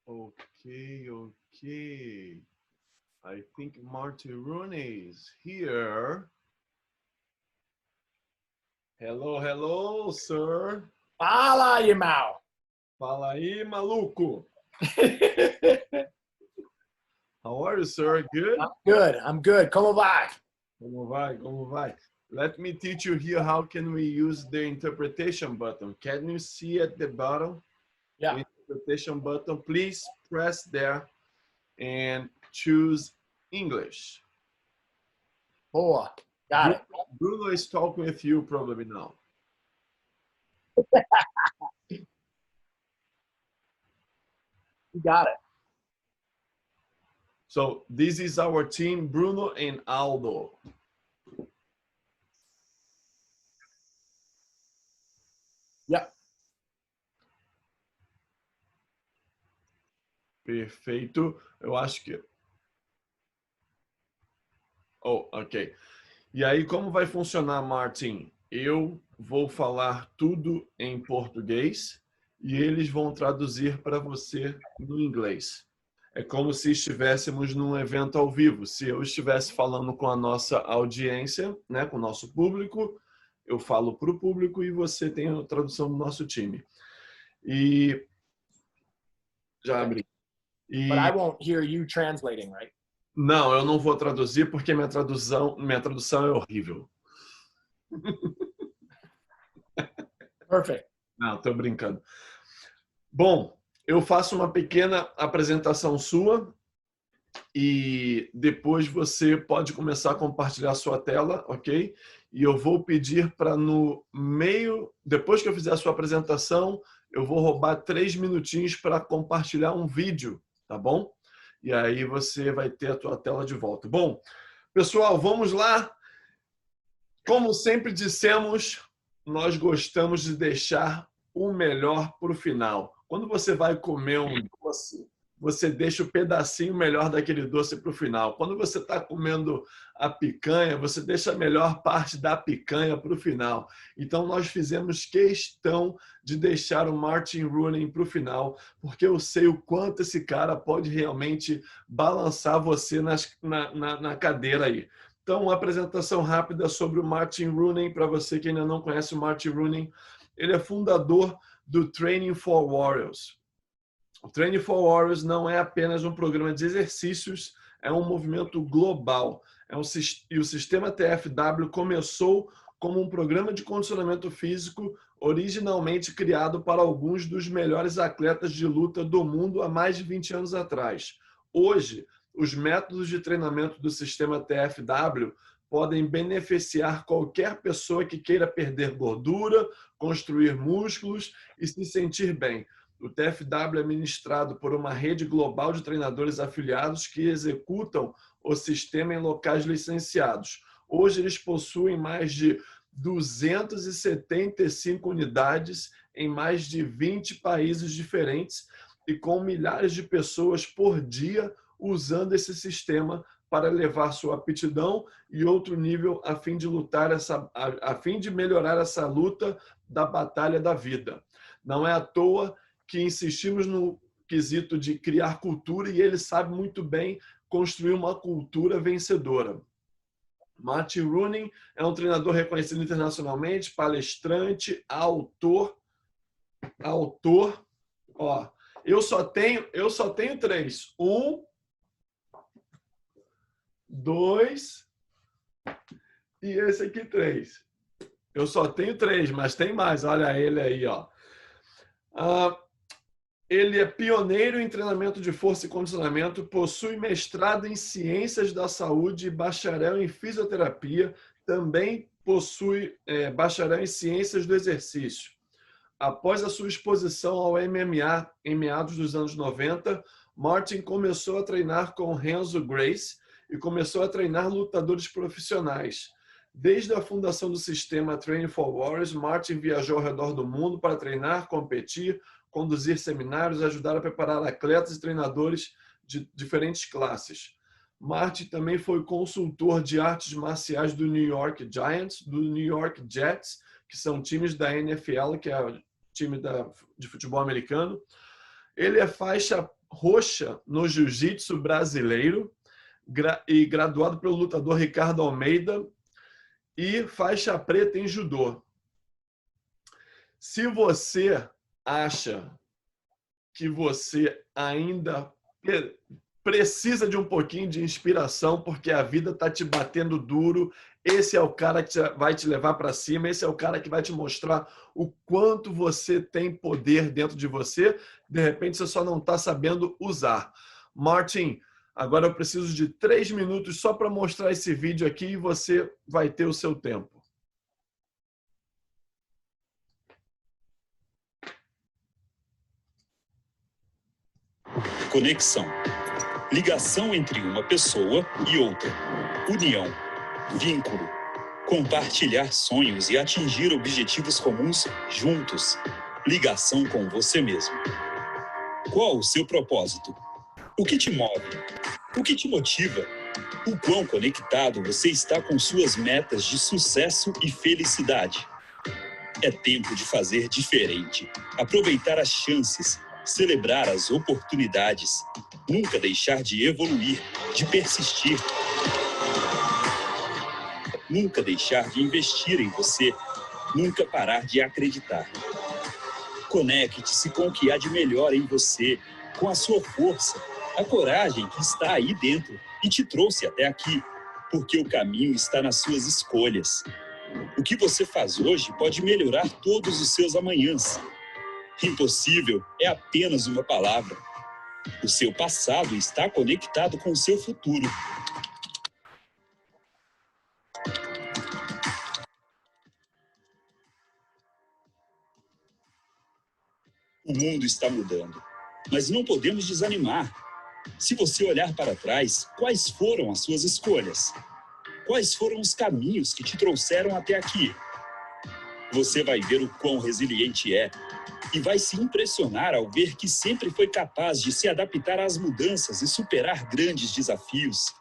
Okay, okay. I think Marty Rooney is here. Hello, hello, sir. Fala, irmão. Fala aí, maluco. How are you, sir? Good? I'm good. Como vai? Como vai? Como vai? Let me teach you here how can we use the interpretation button. Can you see at the bottom? Yeah. The interpretation button. Please press there and choose English. Boa. Got it. Bruno is talking with you probably now. You got it. So this is our team, Bruno and Aldo. Yeah. Perfeito. Eu acho que... Oh, ok. E aí, como vai funcionar, Martin? Eu vou falar tudo em português e eles vão traduzir para você no inglês. É como se estivéssemos num evento ao vivo. Se eu estivesse falando com a nossa audiência, né, com o nosso público, eu falo para o público e você tem a tradução do nosso time. E já abri. But I won't hear you translating, right? Não, eu não vou traduzir porque minha tradução é horrível. Perfect. Não, tô brincando. Bom, eu faço uma pequena apresentação sua e depois você pode começar a compartilhar sua tela, ok? E eu vou pedir para no meio, depois que eu fizer a sua apresentação, eu vou roubar 3 minutinhos para compartilhar um vídeo, tá bom? E aí você vai ter a tua tela de volta. Bom, pessoal, vamos lá. Como sempre dissemos, nós gostamos de deixar o melhor para o final. Quando você vai comer um doce, você deixa o pedacinho melhor daquele doce para o final. Quando você está comendo a picanha, você deixa a melhor parte da picanha para o final. Então, nós fizemos questão de deixar o Martin Rooney para o final, porque eu sei o quanto esse cara pode realmente balançar você na cadeira aí. Então, uma apresentação rápida sobre o Martin Rooney, para você que ainda não conhece o Martin Rooney. Ele é fundador do Training for Warriors. O Training for Warriors não é apenas um programa de exercícios, é um movimento global. E o sistema TFW começou como um programa de condicionamento físico originalmente criado para alguns dos melhores atletas de luta do mundo há mais de 20 anos atrás. Hoje, os métodos de treinamento do sistema TFW podem beneficiar qualquer pessoa que queira perder gordura, construir músculos e se sentir bem. O TFW é ministrado por uma rede global de treinadores afiliados que executam o sistema em locais licenciados. Hoje eles possuem mais de 275 unidades em mais de 20 países diferentes e com milhares de pessoas por dia usando esse sistema para levar sua aptidão e outro nível a fim de melhorar essa luta da batalha da vida. Não é à toa que insistimos no quesito de criar cultura e ele sabe muito bem construir uma cultura vencedora. Martin Rooney é um treinador reconhecido internacionalmente, palestrante, autor. Ó, eu só tenho 3. 1, 2 e esse aqui 3. Eu só tenho 3, mas tem mais. Olha ele aí, ó. Ele é pioneiro em treinamento de força e condicionamento, possui mestrado em ciências da saúde e bacharel em fisioterapia, também possui bacharel em ciências do exercício. Após a sua exposição ao MMA em meados dos anos 90, Martin começou a treinar com Renzo Gracie e começou a treinar lutadores profissionais. Desde a fundação do sistema Training for Warriors, Martin viajou ao redor do mundo para treinar, competir, conduzir seminários, ajudar a preparar atletas e treinadores de diferentes classes. Martin também foi consultor de artes marciais do New York Giants, do New York Jets, que são times da NFL, que é o time de futebol americano. Ele é faixa roxa no jiu-jitsu brasileiro e graduado pelo lutador Ricardo Almeida e faixa preta em judô. Se você acha que você ainda precisa de um pouquinho de inspiração, porque a vida está te batendo duro, esse é o cara que vai te levar para cima, esse é o cara que vai te mostrar o quanto você tem poder dentro de você, de repente você só não está sabendo usar. Martin, agora eu preciso de 3 minutos só para mostrar esse vídeo aqui e você vai ter o seu tempo. Conexão. Ligação entre uma pessoa e outra. União. Vínculo. Compartilhar sonhos e atingir objetivos comuns juntos. Ligação com você mesmo. Qual o seu propósito? O que te move? O que te motiva? O quão conectado você está com suas metas de sucesso e felicidade? É tempo de fazer diferente. Aproveitar as chances. Celebrar as oportunidades, nunca deixar de evoluir, de persistir. Nunca deixar de investir em você, nunca parar de acreditar. Conecte-se com o que há de melhor em você, com a sua força, a coragem que está aí dentro e te trouxe até aqui, porque o caminho está nas suas escolhas. O que você faz hoje pode melhorar todos os seus amanhãs. Impossível é apenas uma palavra. O seu passado está conectado com o seu futuro. O mundo está mudando, mas não podemos desanimar. Se você olhar para trás, quais foram as suas escolhas? Quais foram os caminhos que te trouxeram até aqui? Você vai ver o quão resiliente é. E vai se impressionar ao ver que sempre foi capaz de se adaptar às mudanças e superar grandes desafios.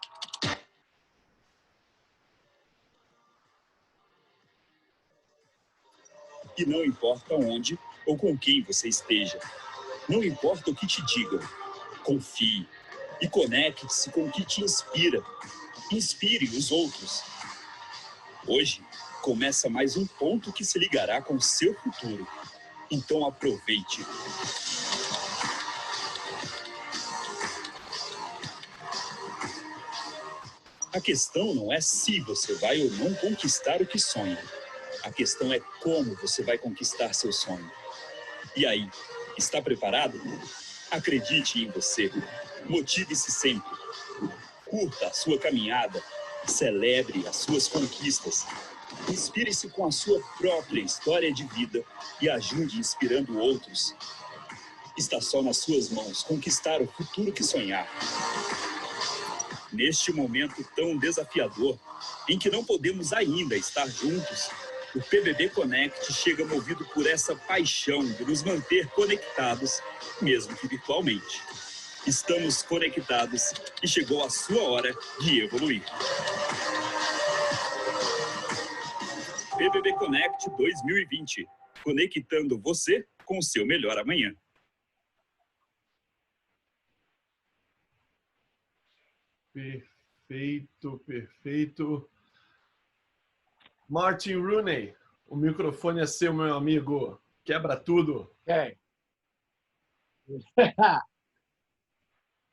E não importa onde ou com quem você esteja. Não importa o que te digam. Confie e conecte-se com o que te inspira. Inspire os outros. Hoje, começa mais um ponto que se ligará com o seu futuro. Então aproveite. A questão não é se você vai ou não conquistar o que sonha. A questão é como você vai conquistar seu sonho. E aí, está preparado? Acredite em você. Motive-se sempre. Curta a sua caminhada. Celebre as suas conquistas. Inspire-se com a sua própria história de vida e ajude inspirando outros. Está só nas suas mãos conquistar o futuro que sonhar. Neste momento tão desafiador, em que não podemos ainda estar juntos, o PBB Connect chega movido por essa paixão de nos manter conectados, mesmo que virtualmente. Estamos conectados e chegou a sua hora de evoluir. PBB Connect 2020, conectando você com o seu melhor amanhã. Perfeito, perfeito. Martin Rooney, o microfone é seu, meu amigo. Quebra tudo. Okay.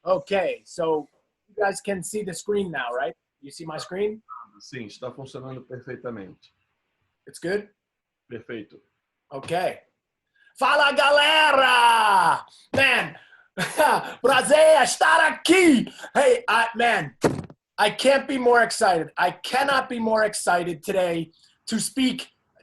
Okay, so you guys can see the screen now, right? You see my screen? Sim, está funcionando perfeitamente. It's good? Perfeito. Okay. Fala, galera! Man, prazer estar aqui! Hey, man, I can't be more excited. I cannot be more excited today to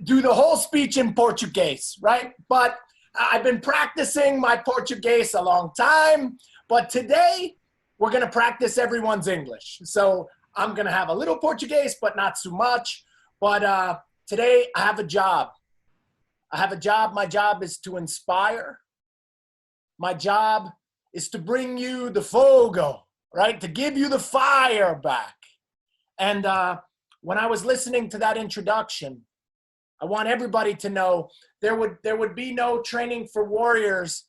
do the whole speech in Portuguese, right? But I've been practicing my Portuguese a long time, but today we're gonna practice everyone's English. So I'm gonna have a little Portuguese, but not so much. But today I have a job. My job is to inspire. My job is to bring you the fogo, right? To give you the fire back. And when I was listening to that introduction, I want everybody to know there would be no training for warriors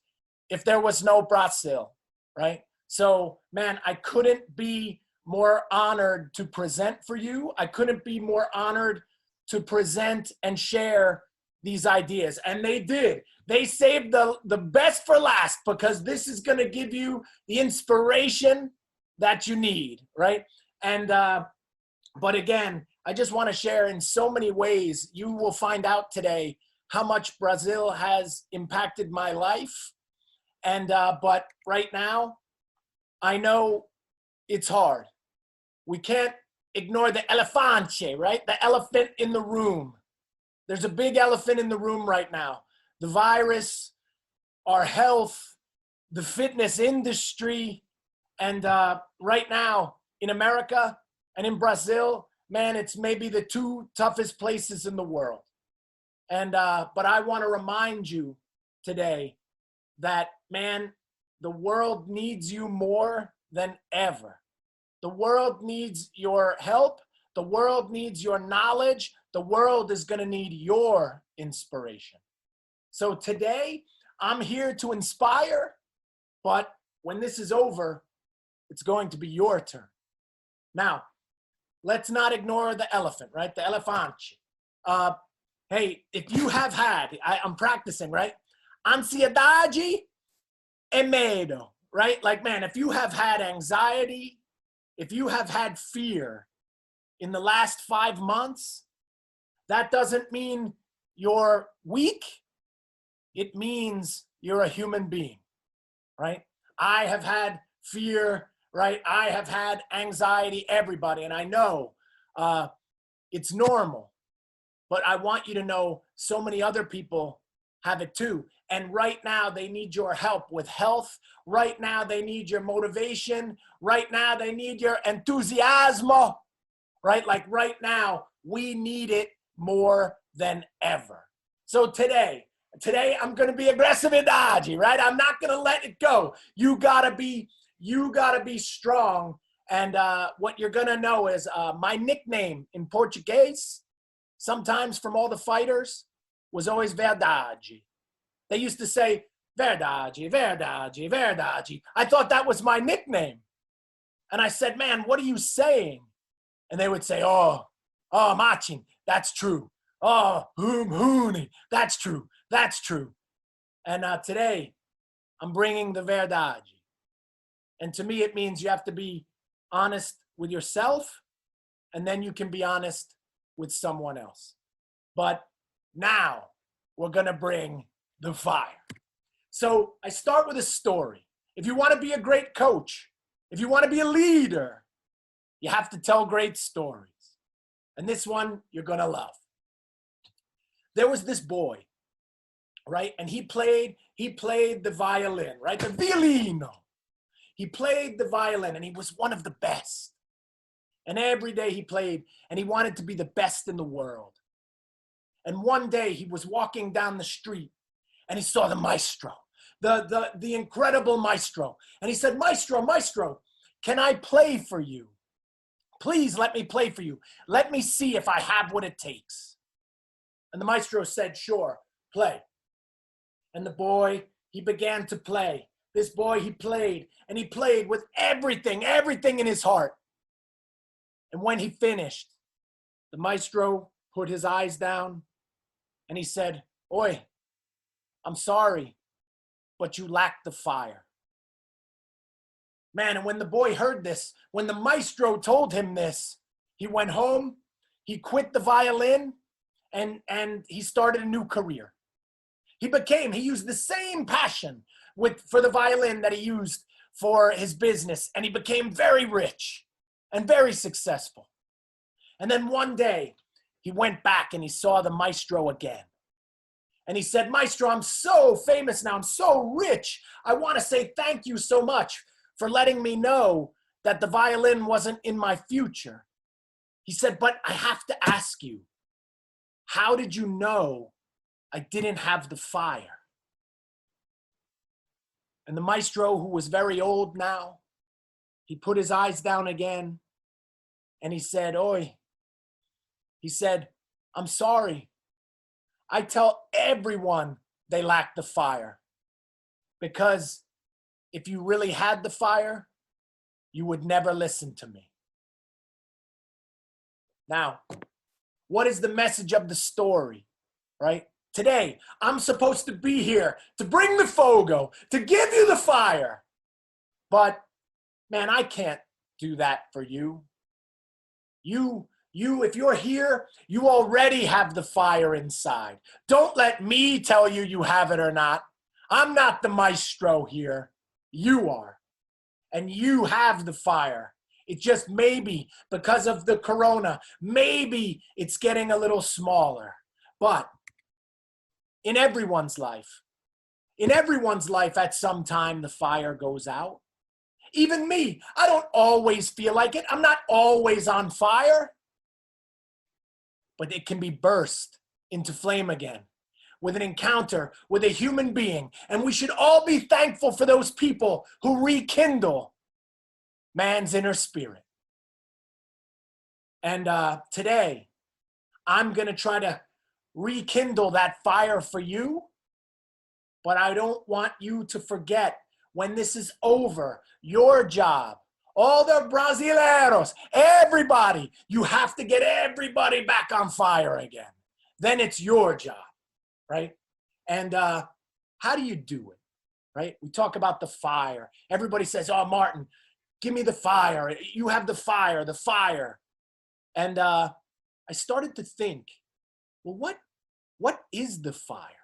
if there was no Brazil, right? So, man, I couldn't be more honored to present for you. I couldn't be more honored to present and share these ideas. And they did. They saved the best for last, because this is going to give you the inspiration that you need, right? And, but again, I just want to share in so many ways. You will find out today how much Brazil has impacted my life. And, but right now, I know it's hard. We can't ignore the elefante, right? The elephant in the room. There's a big elephant in the room right now. The virus, our health, the fitness industry. And right now in America and in Brazil, man, it's maybe the two toughest places in the world. And, but I want to remind you today that, man, the world needs you more than ever. The world needs your help. The world needs your knowledge. The world is going to need your inspiration. So today, I'm here to inspire, but when this is over, it's going to be your turn. Now, let's not ignore the elephant, right? The elefante. Hey, if you have had, I'm practicing, right? Ansiedade e medo, right? Like, man, if you have had anxiety, if you have had fear in the last 5 months, that doesn't mean you're weak. It means you're a human being, right? I have had fear, right? I have had anxiety, everybody. And I know it's normal, but I want you to know so many other people have it too. And right now they need your help with health. Right now they need your motivation. Right now they need your enthusiasm, right? Like right now we need it more than ever. So today I'm going to be aggressive and dodgy, right? I'm not going to let it go. You gotta be strong. And what you're going to know is my nickname in Portuguese, sometimes from all the fighters, was always verdade. They used to say, verdade, verdade, verdade. I thought that was my nickname. And I said, man, what are you saying? And they would say, oh, Martin, that's true. Oh, Rooney, that's true. That's true. And today, I'm bringing the verdade. And to me, it means you have to be honest with yourself, and then you can be honest with someone else. But now, we're going to bring the fire. So I start with a story. If you want to be a great coach, if you want to be a leader, you have to tell great stories. And this one you're going to love. There was this boy, right? And he played the violin, right? The violino. He played the violin and he was one of the best. And every day he played and he wanted to be the best in the world. And one day he was walking down the street and he saw the maestro, the incredible maestro. And he said, Maestro, can I play for you? Please let me play for you. Let me see if I have what it takes. And the maestro said, sure, play. And the boy, he began to play. This boy, he played, and he played with everything in his heart. And when he finished, the maestro put his eyes down and he said, Oi, I'm sorry, but you lack the fire. Man, and when the boy heard this, when the maestro told him this, he went home, he quit the violin, and he started a new career. He used the same passion for the violin that he used for his business, and he became very rich and very successful. And then one day, he went back and he saw the maestro again. And he said, Maestro, I'm so famous now, I'm so rich. I want to say thank you so much for letting me know that the violin wasn't in my future. He said, but I have to ask you, how did you know I didn't have the fire? And the maestro, who was very old now, he put his eyes down again and he said, Oi, he said, I'm sorry. I tell everyone they lack the fire because if you really had the fire, you would never listen to me. Now, what is the message of the story, right? Today, I'm supposed to be here to bring the fogo, to give you the fire. But, man, I can't do that for you. You, if you're here, you already have the fire inside. Don't let me tell you you have it or not. I'm not the maestro here. You are. And you have the fire. It just maybe, because of the corona, maybe it's getting a little smaller. But in everyone's life at some time, the fire goes out. Even me, I don't always feel like it. I'm not always on fire. But it can be burst into flame again with an encounter with a human being. And we should all be thankful for those people who rekindle man's inner spirit. And today, I'm going to try to rekindle that fire for you. But I don't want you to forget, when this is over, your job, all the Brasileiros, everybody, you have to get everybody back on fire again. Then it's your job, right? And how do you do it, right? We talk about the fire. Everybody says, oh, Martin, give me the fire. You have the fire, the fire. And I started to think, well, what is the fire?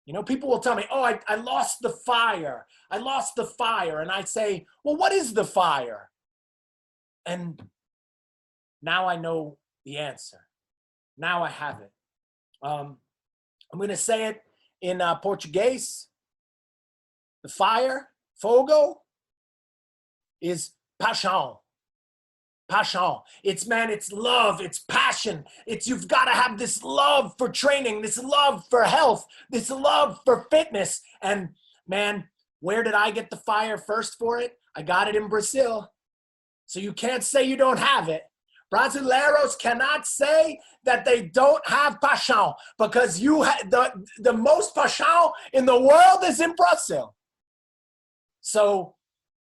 You know, people will tell me, oh, I lost the fire. I lost the fire. And I say, well, what is the fire? And now I know the answer. Now I have it. I'm going to say it in Portuguese. The fire, fogo, is paixão. Paixão. It's love, it's passion. You've got to have this love for training, this love for health, this love for fitness. And man, where did I get the fire first for it? I got it in Brazil. So you can't say you don't have it. Brasileiros cannot say that they don't have paixão, because the most paixão in the world is in Brazil. So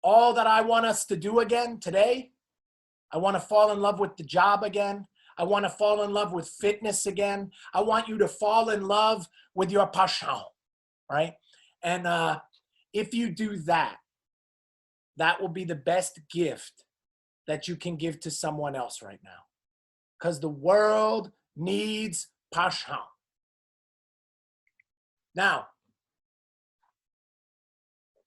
all that I want us to do again today, I want to fall in love with the job again. I want to fall in love with fitness again. I want you to fall in love with your paixão, right? And if you do that, that will be the best gift that you can give to someone else right now. Because the world needs paixão. Now,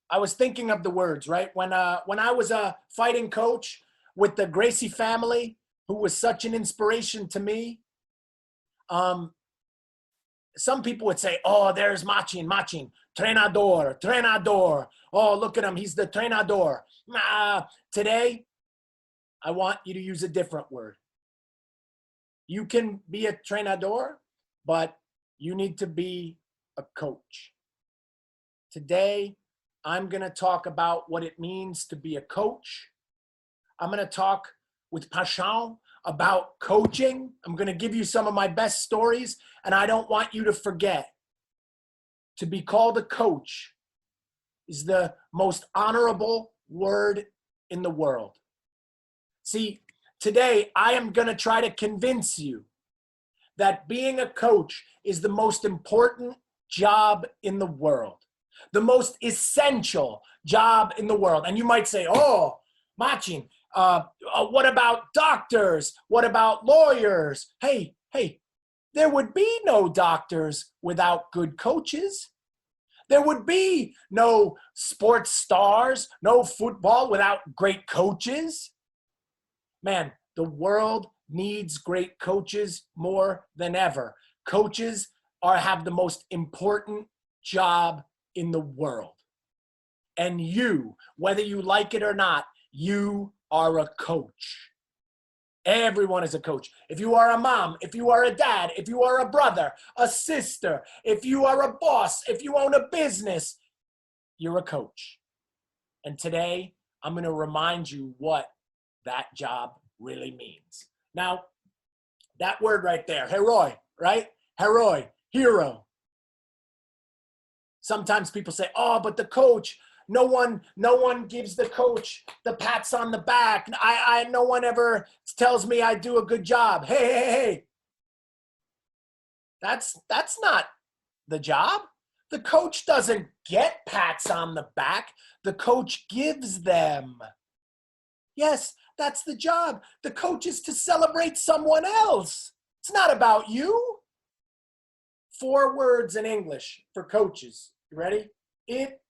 I was thinking of the words, right? When I was a fighting coach with the Gracie family, who was such an inspiration to me, some people would say, oh, there's Machin, treinador. Oh, look at him, he's the treinador. Today, I want you to use a different word. You can be a treinador, but you need to be a coach. Today, I'm going to talk about what it means to be a coach. I'm going to talk with paixão about coaching. I'm going to give you some of my best stories, and I don't want you to forget. To be called a coach is the most honorable word in the world. See, today I am going to try to convince you that being a coach is the most important job in the world, the most essential job in the world. And you might say, oh, Machin, what about doctors? What about lawyers? Hey, there would be no doctors without good coaches. There would be no sports stars, no football without great coaches. Man, the world needs great coaches more than ever. Coaches have the most important job in the world. And you, whether you like it or not, you are a coach. Everyone is a coach. If you are a mom, if you are a dad, if you are a brother, a sister, if you are a boss, if you own a business, you're a coach. And today, I'm going to remind you what that job really means. Now, that word right there, heroi, right? Heroi, hero. Sometimes people say, oh, but the coach No one gives the coach the pats on the back. No one ever tells me I do a good job. Hey. That's not the job. The coach doesn't get pats on the back. The coach gives them. Yes, that's the job. The coach is to celebrate someone else. It's not about you. 4 words in English for coaches. You ready? It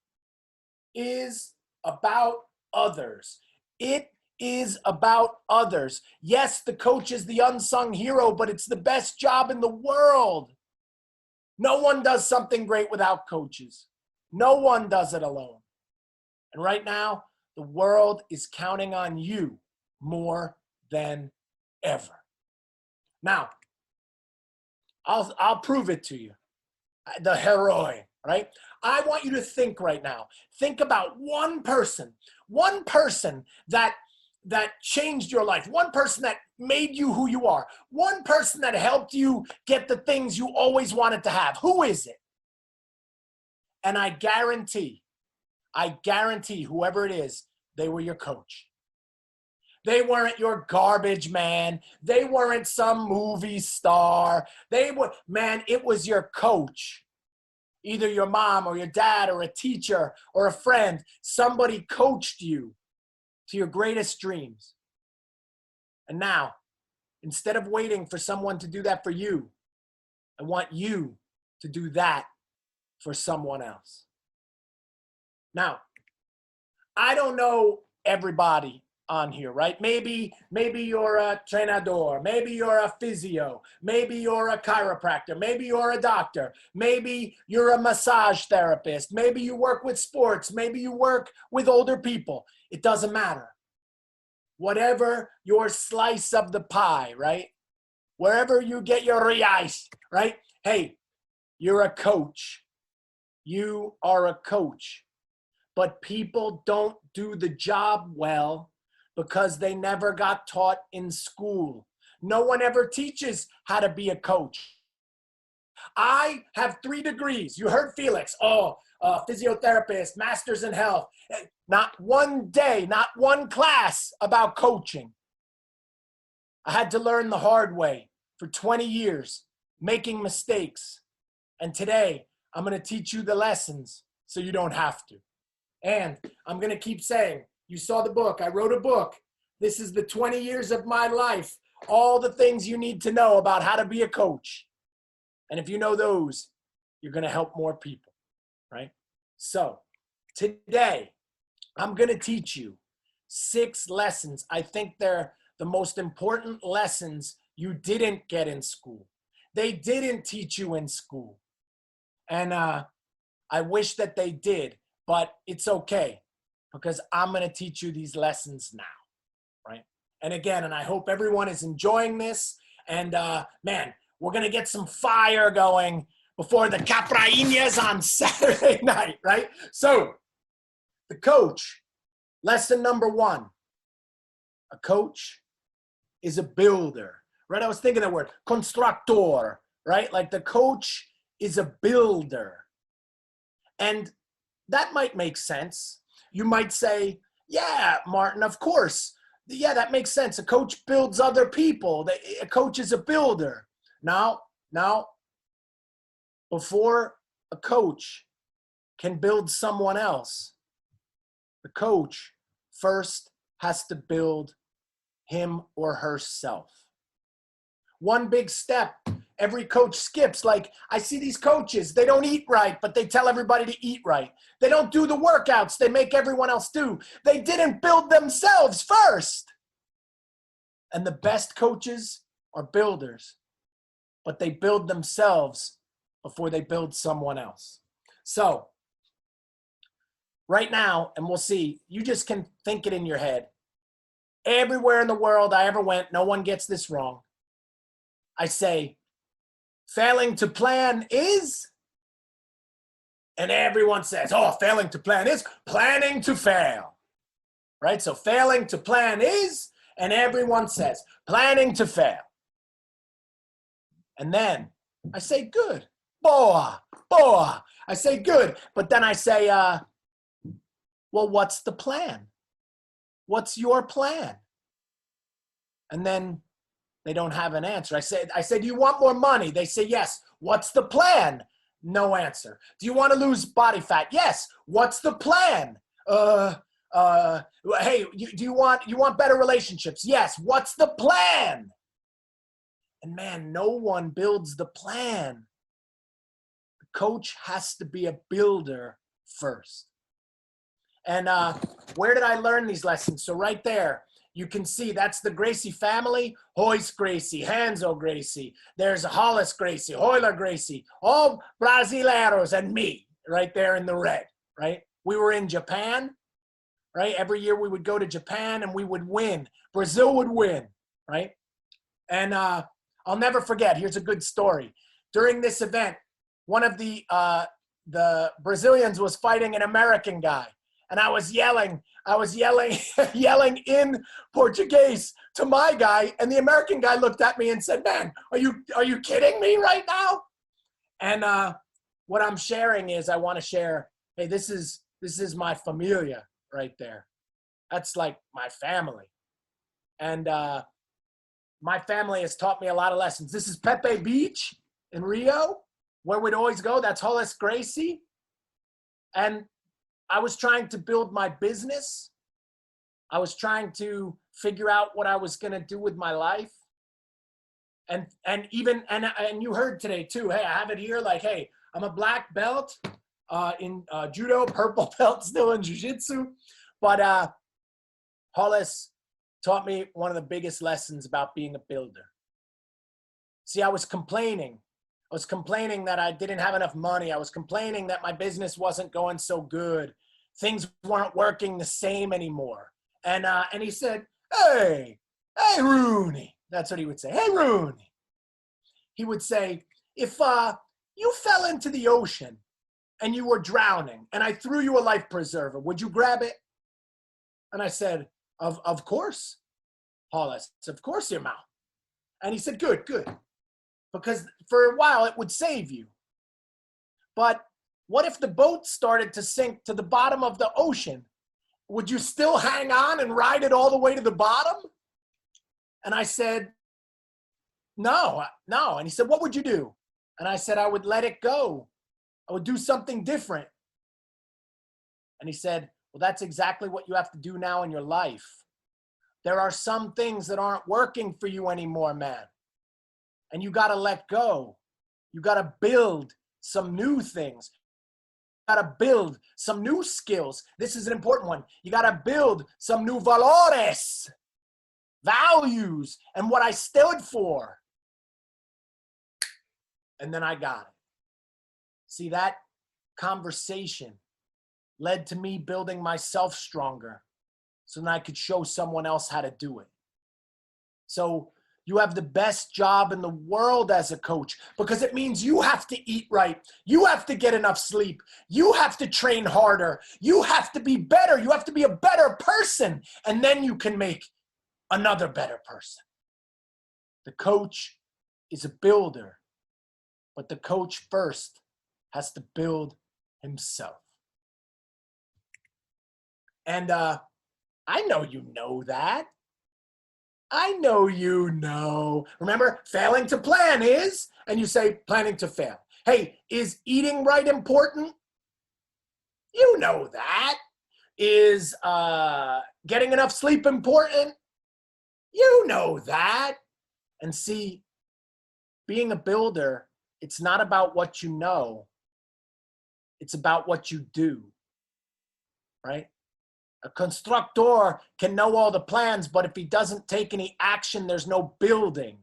is about others. It is about others. Yes, the coach is the unsung hero, but it's the best job in the world. No one does something great without coaches. No one does it alone. And right now, the world is counting on you more than ever. Now, I'll prove it to you. The heroine, right? I want you to think right now. Think about one person that changed your life, one person that made you who you are, one person that helped you get the things you always wanted to have. Who is it? And I guarantee whoever it is, they were your coach. They weren't your garbage man. They weren't some movie star. It was your coach. Either your mom or your dad or a teacher or a friend. Somebody coached you to your greatest dreams. And now, instead of waiting for someone to do that for you, I want you to do that for someone else. Now, I don't know everybody on here, right? Maybe you're a trainador, maybe you're a physio, maybe you're a chiropractor, maybe you're a doctor, maybe you're a massage therapist, maybe you work with sports, maybe you work with older people. It doesn't matter. Whatever your slice of the pie, right? Wherever you get your reais, right? Hey, you're a coach. You are a coach. But people don't do the job well because they never got taught in school. No one ever teaches how to be a coach. I have 3 degrees. You heard Felix. Physiotherapist, master's in health. Not one day, not one class about coaching. I had to learn the hard way for 20 years, making mistakes. And today, I'm going to teach you the lessons so you don't have to. And I'm going to keep saying, you saw the book. I wrote a book. This is the 20 years of my life. All the things you need to know about how to be a coach. And if you know those, you're going to help more people, right? So today, I'm going to teach you 6 lessons. I think they're the most important lessons you didn't get in school. They didn't teach you in school. And I wish that they did, but it's okay because I'm going to teach you these lessons now, right? And again, and I hope everyone is enjoying this. And man, we're going to get some fire going before the Caprainhas on Saturday night, right? So the coach, lesson number 1, a coach is a builder, right? I was thinking that word, constructor, right? Like the coach is a builder. And that might make sense. You might say, yeah, Martin, of course. Yeah, that makes sense. A coach builds other people. A coach is a builder. Now, before a coach can build someone else, the coach first has to build him or herself. One big step every coach skips. Like, I see these coaches, they don't eat right, but they tell everybody to eat right. They don't do the workouts they make everyone else do. They didn't build themselves first. And the best coaches are builders, but they build themselves before they build someone else. So right now, and we'll see, you just can think it in your head. Everywhere in the world I ever went, no one gets this wrong. I say, failing to plan is, and everyone says, oh, failing to plan is planning to fail, right? So failing to plan is, and everyone says, planning to fail. And then I say, good, boa. I say good, but then I say, well, what's the plan? What's your plan? And then they don't have an answer. I said, do you want more money? They say, yes. What's the plan? No answer. Do you want to lose body fat? Yes. What's the plan? Hey, do you want better relationships? Yes. What's the plan? And man, no one builds the plan. The coach has to be a builder first. And where did I learn these lessons? So right there, you can see that's the Gracie family. Royce Gracie, Hanzo Gracie. There's Hollis Gracie, Hoyler Gracie, all Brasileiros, and me right there in the red, right? We were in Japan, right? Every year we would go to Japan and we would win. Brazil would win, right? And I'll never forget, here's a good story. During this event, one of the Brazilians was fighting an American guy. And I was yelling yelling in Portuguese to my guy. And the American guy looked at me and said, man, are you kidding me right now? And what I'm sharing is I want to share, hey, this is my familia right there. That's like my family. And my family has taught me a lot of lessons. This is Pepe Beach in Rio, where we'd always go. That's Hollis Gracie. And I was trying to build my business. I was trying to figure out what I was going to do with my life. And you heard today too, hey, I have it here like, hey, I'm a black belt in judo, purple belt still in jiu-jitsu. But Hollis taught me one of the biggest lessons about being a builder. See, I was complaining. I was complaining that I didn't have enough money. I was complaining that my business wasn't going so good. Things weren't working the same anymore. And he said, hey, Rooney. That's what he would say. Hey, Rooney. He would say, if you fell into the ocean and you were drowning and I threw you a life preserver, would you grab it? And I said, of course, Hollis, of course, your mouth. And he said, good. Because for a while it would save you. But what if the boat started to sink to the bottom of the ocean? Would you still hang on and ride it all the way to the bottom? And I said, no. And he said, what would you do? And I said, I would let it go. I would do something different. And he said, well, that's exactly what you have to do now in your life. There are some things that aren't working for you anymore, man. And you got to let go. You got to build some new things. You got to build some new skills. This is an important one. You got to build some new valores, values, and what I stood for. And then I got it. See, that conversation led to me building myself stronger so that I could show someone else how to do it. So you have the best job in the world as a coach because it means you have to eat right. You have to get enough sleep. You have to train harder. You have to be better. You have to be a better person. And then you can make another better person. The coach is a builder, but the coach first has to build himself. And I know you know that. I know you know. Remember, failing to plan is, and you say planning to fail. Hey, is eating right important? You know that. Is getting enough sleep important? You know that. And see, being a builder, it's not about what you know. It's about what you do, right? A constructor can know all the plans, but if he doesn't take any action, there's no building.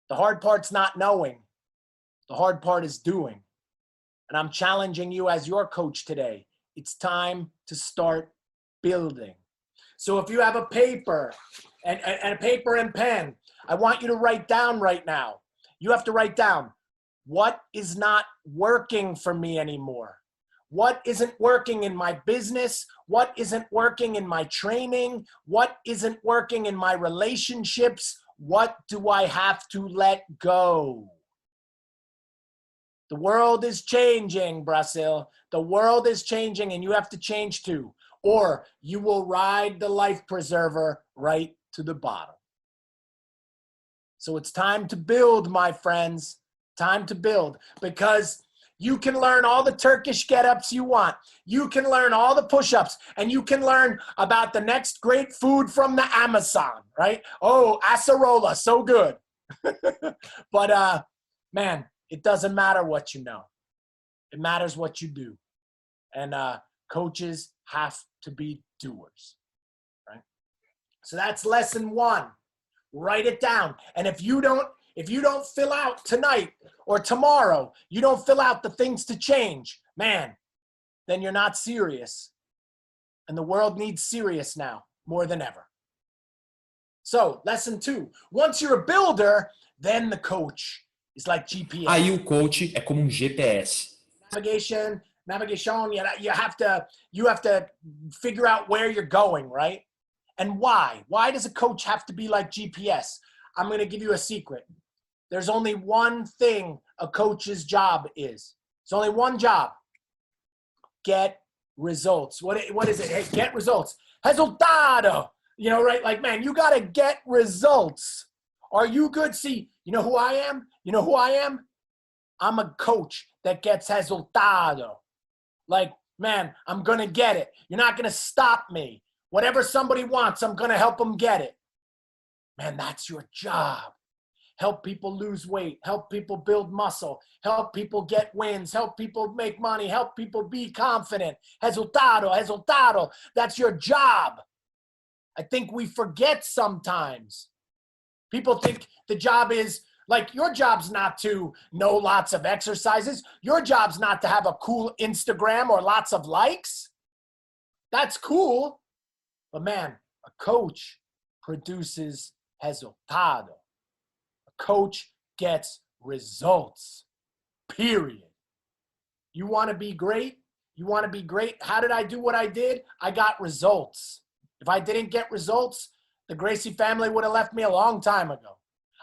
The hard part's not knowing. The hard part is doing. And I'm challenging you as your coach today. It's time to start building. So if you have a paper and a paper and pen, I want you to write down right now. You have to write down what is not working for me anymore. What isn't working in my business? What isn't working in my training? What isn't working in my relationships? What do I have to let go? The world is changing, Brazil. The world is changing and you have to change too. Or you will ride the life preserver right to the bottom. So it's time to build, my friends. Time to build, because you can learn all the Turkish get-ups you want. You can learn all the push-ups, and you can learn about the next great food from the Amazon, right? Oh, acerola, so good. But man, it doesn't matter what you know. It matters what you do. And coaches have to be doers, right? So that's lesson 1. Write it down. And if you don't fill out tonight or tomorrow, you don't fill out the things to change, man, then you're not serious. And the world needs serious now more than ever. So, lesson 2. Once you're a builder, then the coach is like GPS. Aí o coach é como um GPS. Navigation, you have to figure out where you're going, right? And why? Why does a coach have to be like GPS? I'm going to give you a secret. There's only one thing a coach's job is. It's only one job. Get results. What is it? Hey, get results. Resultado. You know, right? Like, man, you got to get results. Are you good? See, you know who I am? You know who I am? I'm a coach that gets resultado. Like, man, I'm going to get it. You're not going to stop me. Whatever somebody wants, I'm going to help them get it. Man, that's your job. Help people lose weight. Help people build muscle. Help people get wins. Help people make money. Help people be confident. Resultado. That's your job. I think we forget sometimes. People think the job is, like, your job's not to know lots of exercises. Your job's not to have a cool Instagram or lots of likes. That's cool. But man, a coach produces resultado. A coach gets results, period. You want to be great? You want to be great? How did I do what I did? I got results. If I didn't get results, the Gracie family would have left me a long time ago.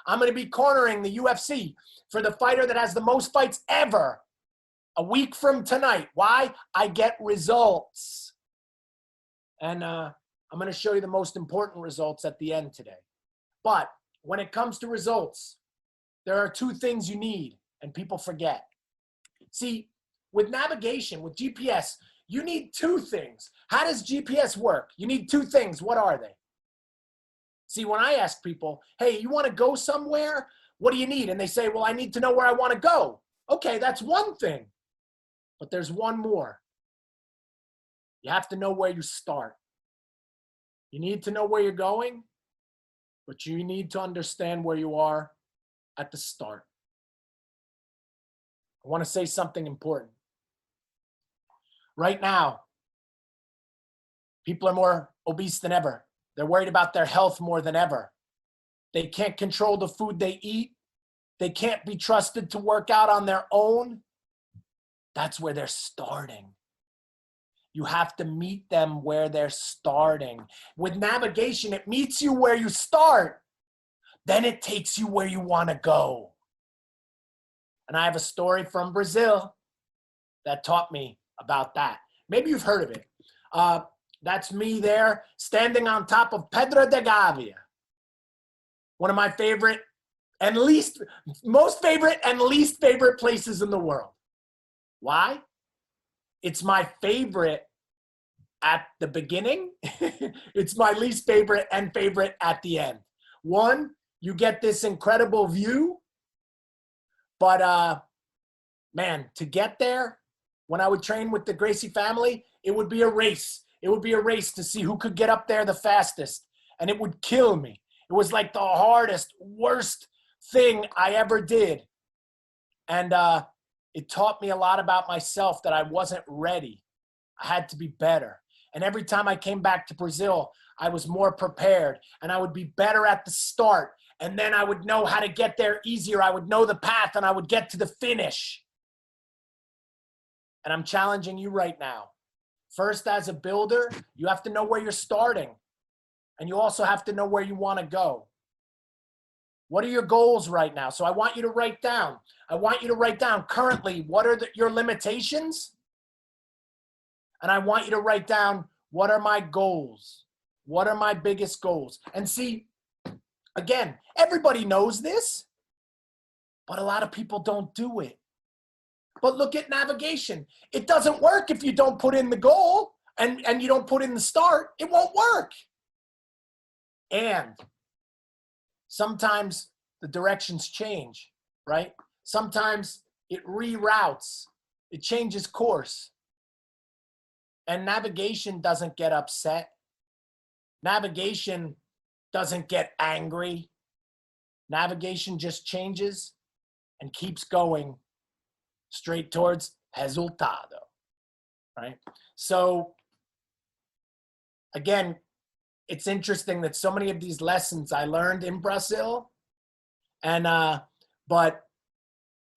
I'm going to be cornering the UFC for the fighter that has the most fights ever a week from tonight. Why? I get results. And I'm going to show you the most important results at the end today. But when it comes to results, there are 2 things you need, and people forget. See, with navigation, with GPS, you need 2 things. How does GPS work? You need 2 things. What are they? See, when I ask people, hey, you want to go somewhere? What do you need? And they say, well, I need to know where I want to go. Okay, that's one thing. But there's one more. You have to know where you start. You need to know where you're going, but you need to understand where you are at the start. I want to say something important. Right now, people are more obese than ever. They're worried about their health more than ever. They can't control the food they eat. They can't be trusted to work out on their own. That's where they're starting. You have to meet them where they're starting. With navigation, it meets you where you start. Then it takes you where you want to go. And I have a story from Brazil that taught me about that. Maybe you've heard of it. That's me there standing on top of Pedra de Gávea. One of my favorite and most favorite and least favorite places in the world. Why? It's my favorite at the beginning. It's my least favorite and favorite at the end. One, you get this incredible view. But man, to get there, when I would train with the Gracie family, it would be a race. It would be a race to see who could get up there the fastest. And it would kill me. It was like the hardest, worst thing I ever did. And it taught me a lot about myself, that I wasn't ready. I had to be better. And every time I came back to Brazil, I was more prepared, and I would be better at the start. And then I would know how to get there easier. I would know the path, and I would get to the finish. And I'm challenging you right now. First, as a builder, you have to know where you're starting. And you also have to know where you want to go. What are your goals right now? So I want you to write down. I want you to write down currently, what are your limitations? And I want you to write down, what are my goals? What are my biggest goals? And see, again, everybody knows this, but a lot of people don't do it. But look at navigation. It doesn't work if you don't put in the goal and you don't put in the start. It won't work. And sometimes the directions change, right? Sometimes it reroutes. It changes course. And navigation doesn't get upset. Navigation doesn't get angry. Navigation just changes and keeps going straight towards resultado, right? So again, it's interesting that so many of these lessons I learned in Brazil, and but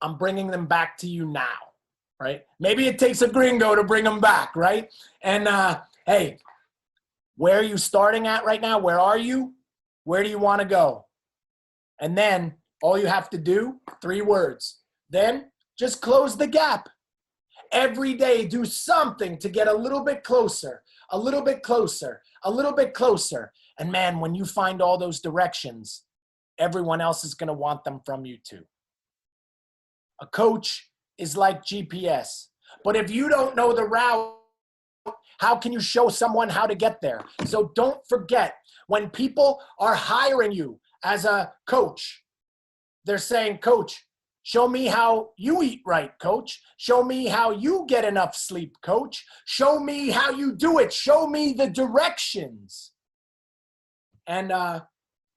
I'm bringing them back to you now, right? Maybe it takes a gringo to bring them back, right? And hey, where are you starting at right now? Where are you? Where do you want to go? And then all you have to do, 3 words. Then just close the gap. Every day, do something to get a little bit closer, a little bit closer, a little bit closer. And man, when you find all those directions, everyone else is going to want them from you too. A coach is like GPS. But if you don't know the route, how can you show someone how to get there? So don't forget, when people are hiring you as a coach, they're saying, coach, show me how you eat right, coach. Show me how you get enough sleep, coach. Show me how you do it. Show me the directions. And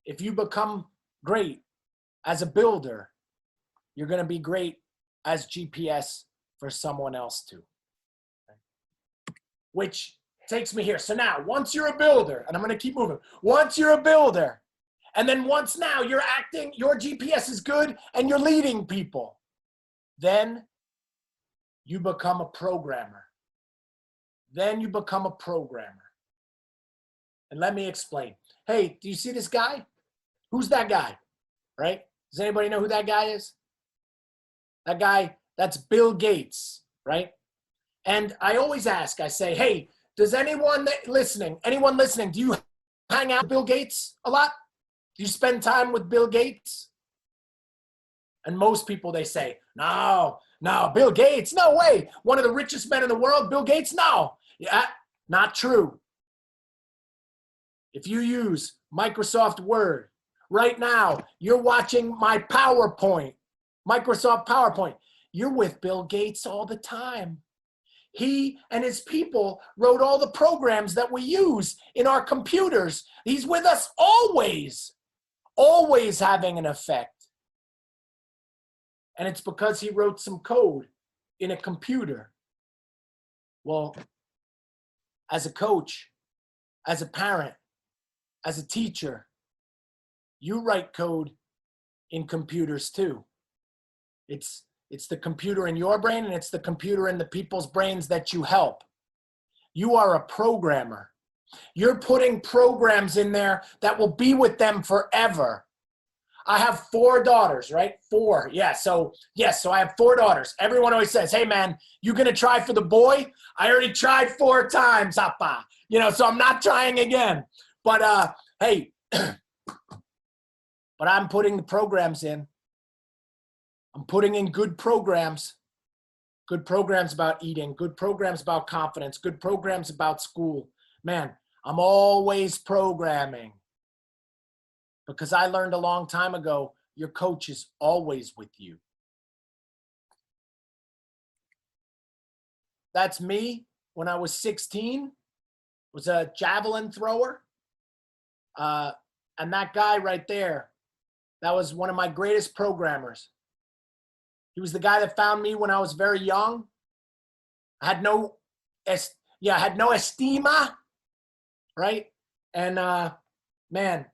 if you become great as a builder, you're going to be great as GPS for someone else too. Which takes me here. So now, once you're a builder, and I'm going to keep moving. Once you're a builder, and then once now you're acting, your GPS is good, and you're leading people, then you become a programmer. Then you become a programmer. And let me explain. Hey, do you see this guy? Who's that guy? Right? Does anybody know who that guy is? That guy, that's Bill Gates, right? And I always ask, I say, hey, does anyone listening, do you hang out with Bill Gates a lot? Do you spend time with Bill Gates? And most people, they say, no, Bill Gates, no way. One of the richest men in the world, Bill Gates, no. Yeah, not true. If you use Microsoft Word, right now, you're watching my PowerPoint, Microsoft PowerPoint. You're with Bill Gates all the time. He and his people wrote all the programs that we use in our computers. He's with us always, always having an effect. And it's because he wrote some code in a computer. Well, as a coach, as a parent, as a teacher, you write code in computers too. It's the computer in your brain, and it's the computer in the people's brains that you help. You are a programmer. You're putting programs in there that will be with them forever. I have 4 daughters, right? 4. Yeah. So I have 4 daughters. Everyone always says, hey man, you gonna try for the boy? I already tried 4 times, Appa. So I'm not trying again. But hey, but I'm putting the programs in. I'm putting in good programs about eating, good programs about confidence, good programs about school. Man, I'm always programming, because I learned a long time ago, your coach is always with you. That's me when I was 16, was a javelin thrower. And that guy right there, that was one of my greatest programmers. He was the guy that found me when I was very young. I had no estima, right? And man,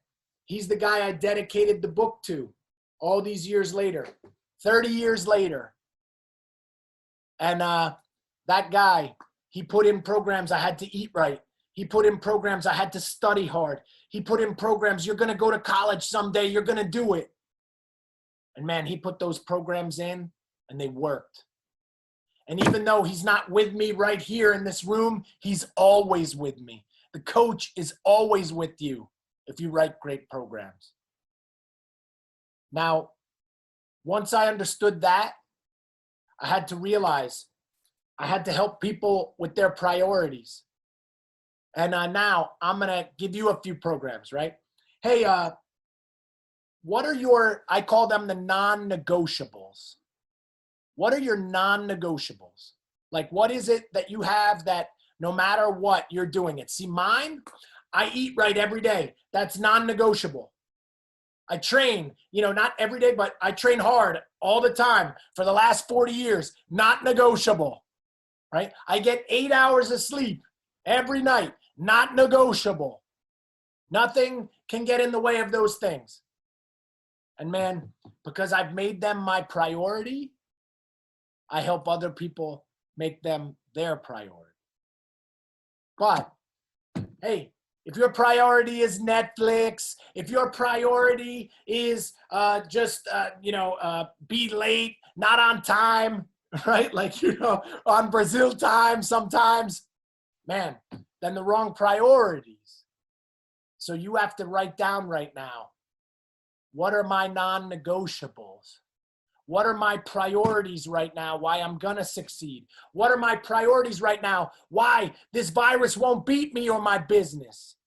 he's the guy I dedicated the book to all these years later, 30 years later. And that guy, he put in programs I had to eat right. He put in programs I had to study hard. He put in programs, you're going to go to college someday, you're going to do it. And man, he put those programs in and they worked. And even though he's not with me right here in this room, he's always with me. The coach is always with you if you write great programs. Now, once I understood that, I had to realize I had to help people with their priorities. And now I'm going to give you a few programs, right? Hey, what are your, I call them the non-negotiables. What are your non-negotiables? Like, what is it that you have that no matter what, you're doing it? See, mine, I eat right every day. That's non-negotiable. I train, not every day, but I train hard all the time for the last 40 years. Not negotiable, right? I get 8 hours of sleep every night. Not negotiable. Nothing can get in the way of those things. And man, because I've made them my priority, I help other people make them their priority. But hey, if your priority is Netflix, if your priority is be late, not on time, right? Like, on Brazil time sometimes, man, then the wrong priorities. So you have to write down right now, what are my non-negotiables? What are my priorities right now? Why I'm gonna succeed? What are my priorities right now? Why this virus won't beat me or my business?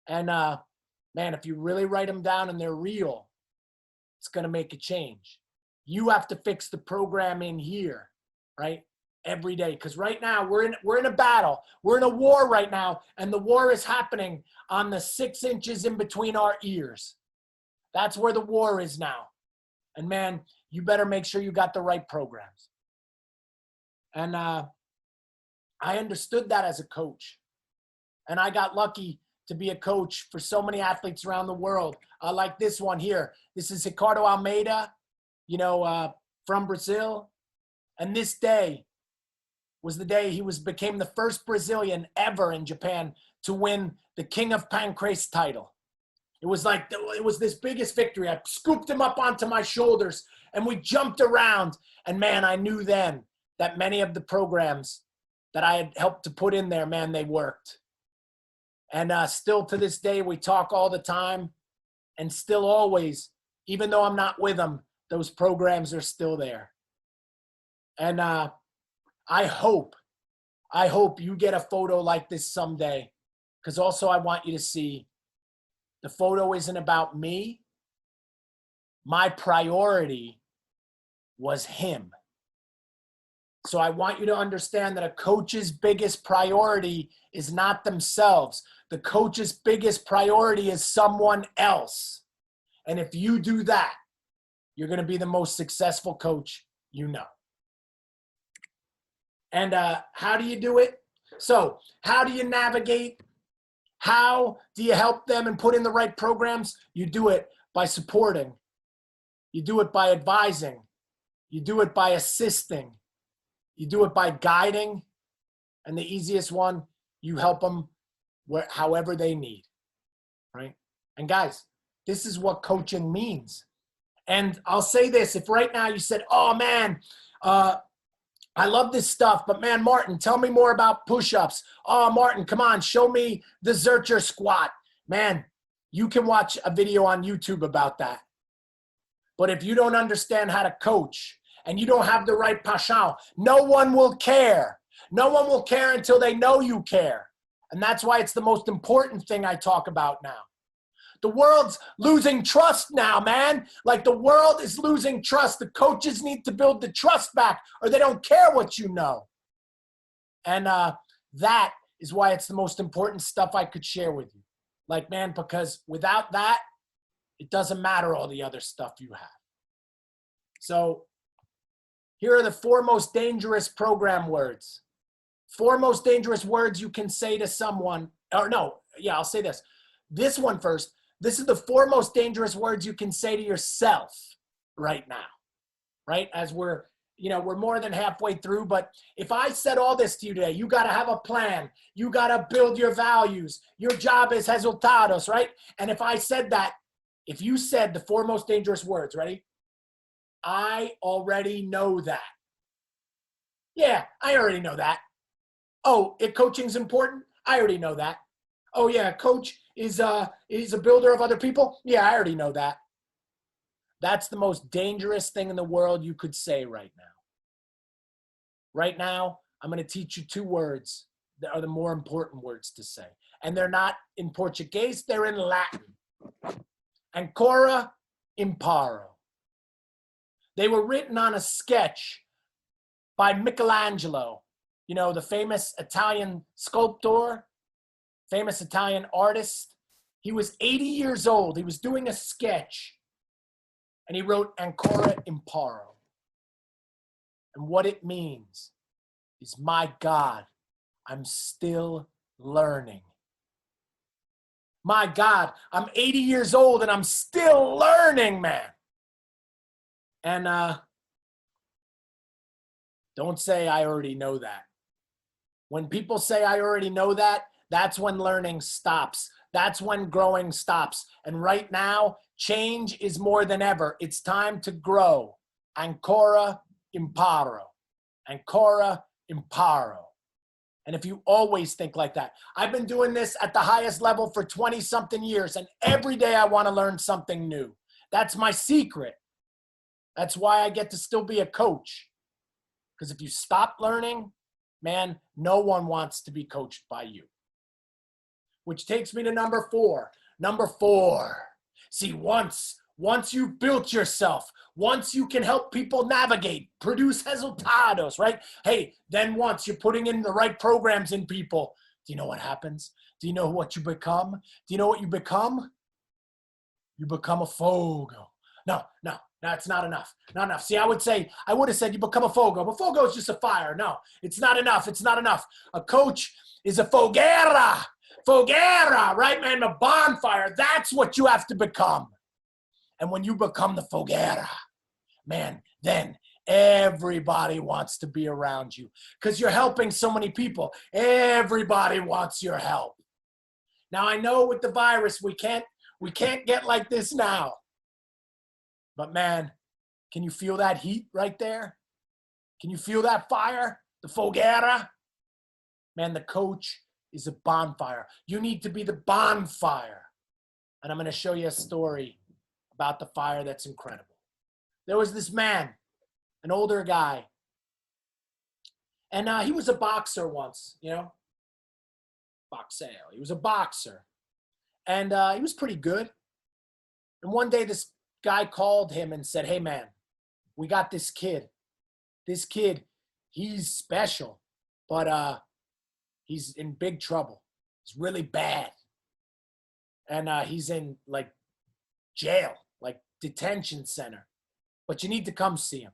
And man, if you really write them down and they're real, it's gonna make a change. You have to fix the program in here, right? Every day, because right now we're in a battle. We're in a war right now, and the war is happening on the 6 inches in between our ears. That's where the war is now. And man, you better make sure you got the right programs. And I understood that as a coach. And I got lucky to be a coach for so many athletes around the world. Like this one here. This is Ricardo Almeida, from Brazil. And this day was the day he became the first Brazilian ever in Japan to win the King of Pancrase title. It was this biggest victory. I scooped him up onto my shoulders and we jumped around. And man, I knew then that many of the programs that I had helped to put in there, man, they worked. And still to this day, we talk all the time, and still always, even though I'm not with them, those programs are still there. And I hope you get a photo like this someday, because also I want you to see the photo isn't about me. My priority was him. So I want you to understand that a coach's biggest priority is not themselves. The coach's biggest priority is someone else. And if you do that, you're going to be the most successful coach you know. And how do you do it? So how do you navigate? How do you help them and put in the right programs? You do it by supporting. You do it by advising. You do it by assisting. You do it by guiding. And the easiest one, you help them however they need, right? And guys, this is what coaching means. And I'll say this, if right now you said, oh man, I love this stuff, but man, Martin, tell me more about push-ups. Oh, Martin, come on, show me the Zercher squat. Man, you can watch a video on YouTube about that. But if you don't understand how to coach and you don't have the right paixão, no one will care. No one will care until they know you care. And that's why it's the most important thing I talk about now. The world's losing trust now, man. Like the world is losing trust. The coaches need to build the trust back or they don't care what you know. And that is why it's the most important stuff I could share with you. Like, man, because without that, it doesn't matter all the other stuff you have. So here are the 4 most dangerous program words. 4 most dangerous words you can say to someone. Or no, yeah, I'll say this. This one first. This is the 4 most dangerous words you can say to yourself right now, right? As we're more than halfway through, but if I said all this to you today, you got to have a plan. You got to build your values. Your job is resultados, right? And if I said that, if you said the 4 most dangerous words, ready? I already know that. Yeah, I already know that. Oh, coaching's important? I already know that. Oh yeah, coach is a builder of other people? Yeah, I already know that. That's the most dangerous thing in the world you could say right now. Right now, I'm going to teach you 2 words that are the more important words to say. And they're not in Portuguese, they're in Latin. Ancora imparo. They were written on a sketch by Michelangelo, you know, the famous Italian sculptor, famous Italian artist. He was 80 years old. He was doing a sketch, and he wrote Ancora imparo. And what it means is, my God, I'm still learning. My God, I'm 80 years old and I'm still learning, man. And don't say I already know that. When people say I already know that, that's when learning stops. That's when growing stops. And right now, change is more than ever. It's time to grow. Ancora imparo. Ancora imparo. And if you always think like that, I've been doing this at the highest level for 20-something years, and every day I want to learn something new. That's my secret. That's why I get to still be a coach. Because if you stop learning, man, no one wants to be coached by you. Which takes me to number 4. Number 4. See, once you've built yourself, once you can help people navigate, produce resultados, right? Hey, then once you're putting in the right programs in people, do you know what happens? Do you know what you become? Do you know what you become? You become a fogo. No, it's not enough. Not enough. See, I would have said you become a fogo, but fogo is just a fire. No, it's not enough. It's not enough. A coach is a fogueira. Fogueira, right, man? A bonfire. That's what you have to become. And when you become the fogueira, man, then everybody wants to be around you because you're helping so many people. Everybody wants your help. Now, I know with the virus, we can't get like this now. But man, can you feel that heat right there? Can you feel that fire? The fogueira? Man, the coach is a bonfire. You need to be the bonfire. And I'm going to show you a story about the fire that's incredible. There was this man, an older guy, and he was a boxer once, you know, boxeo. He was a boxer, and he was pretty good. And one day this guy called him and said, hey man, we got this kid. This kid, he's special, but he's in big trouble. He's really bad. And he's in like jail, like detention center. But you need to come see him.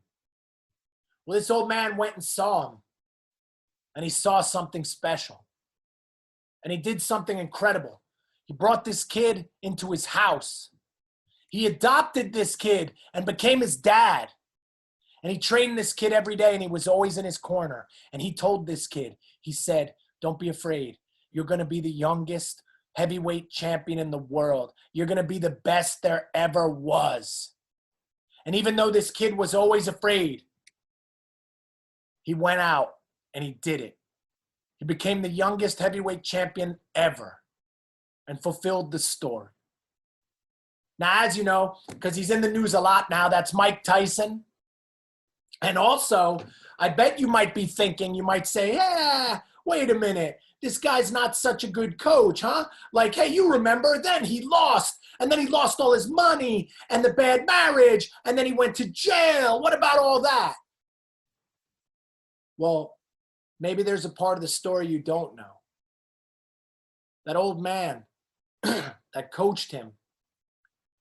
Well, this old man went and saw him. And he saw something special. And he did something incredible. He brought this kid into his house. He adopted this kid and became his dad. And he trained this kid every day, and he was always in his corner. And he told this kid, he said, don't be afraid. You're going to be the youngest heavyweight champion in the world. You're going to be the best there ever was. And even though this kid was always afraid, he went out and he did it. He became the youngest heavyweight champion ever and fulfilled the story. Now, as you know, because he's in the news a lot now, that's Mike Tyson. And also, I bet you might be thinking, you might say, yeah, wait a minute. This guy's not such a good coach, huh? Like, hey, you remember, then he lost. And then he lost all his money and the bad marriage. And then he went to jail. What about all that? Well, maybe there's a part of the story you don't know. That old man that coached him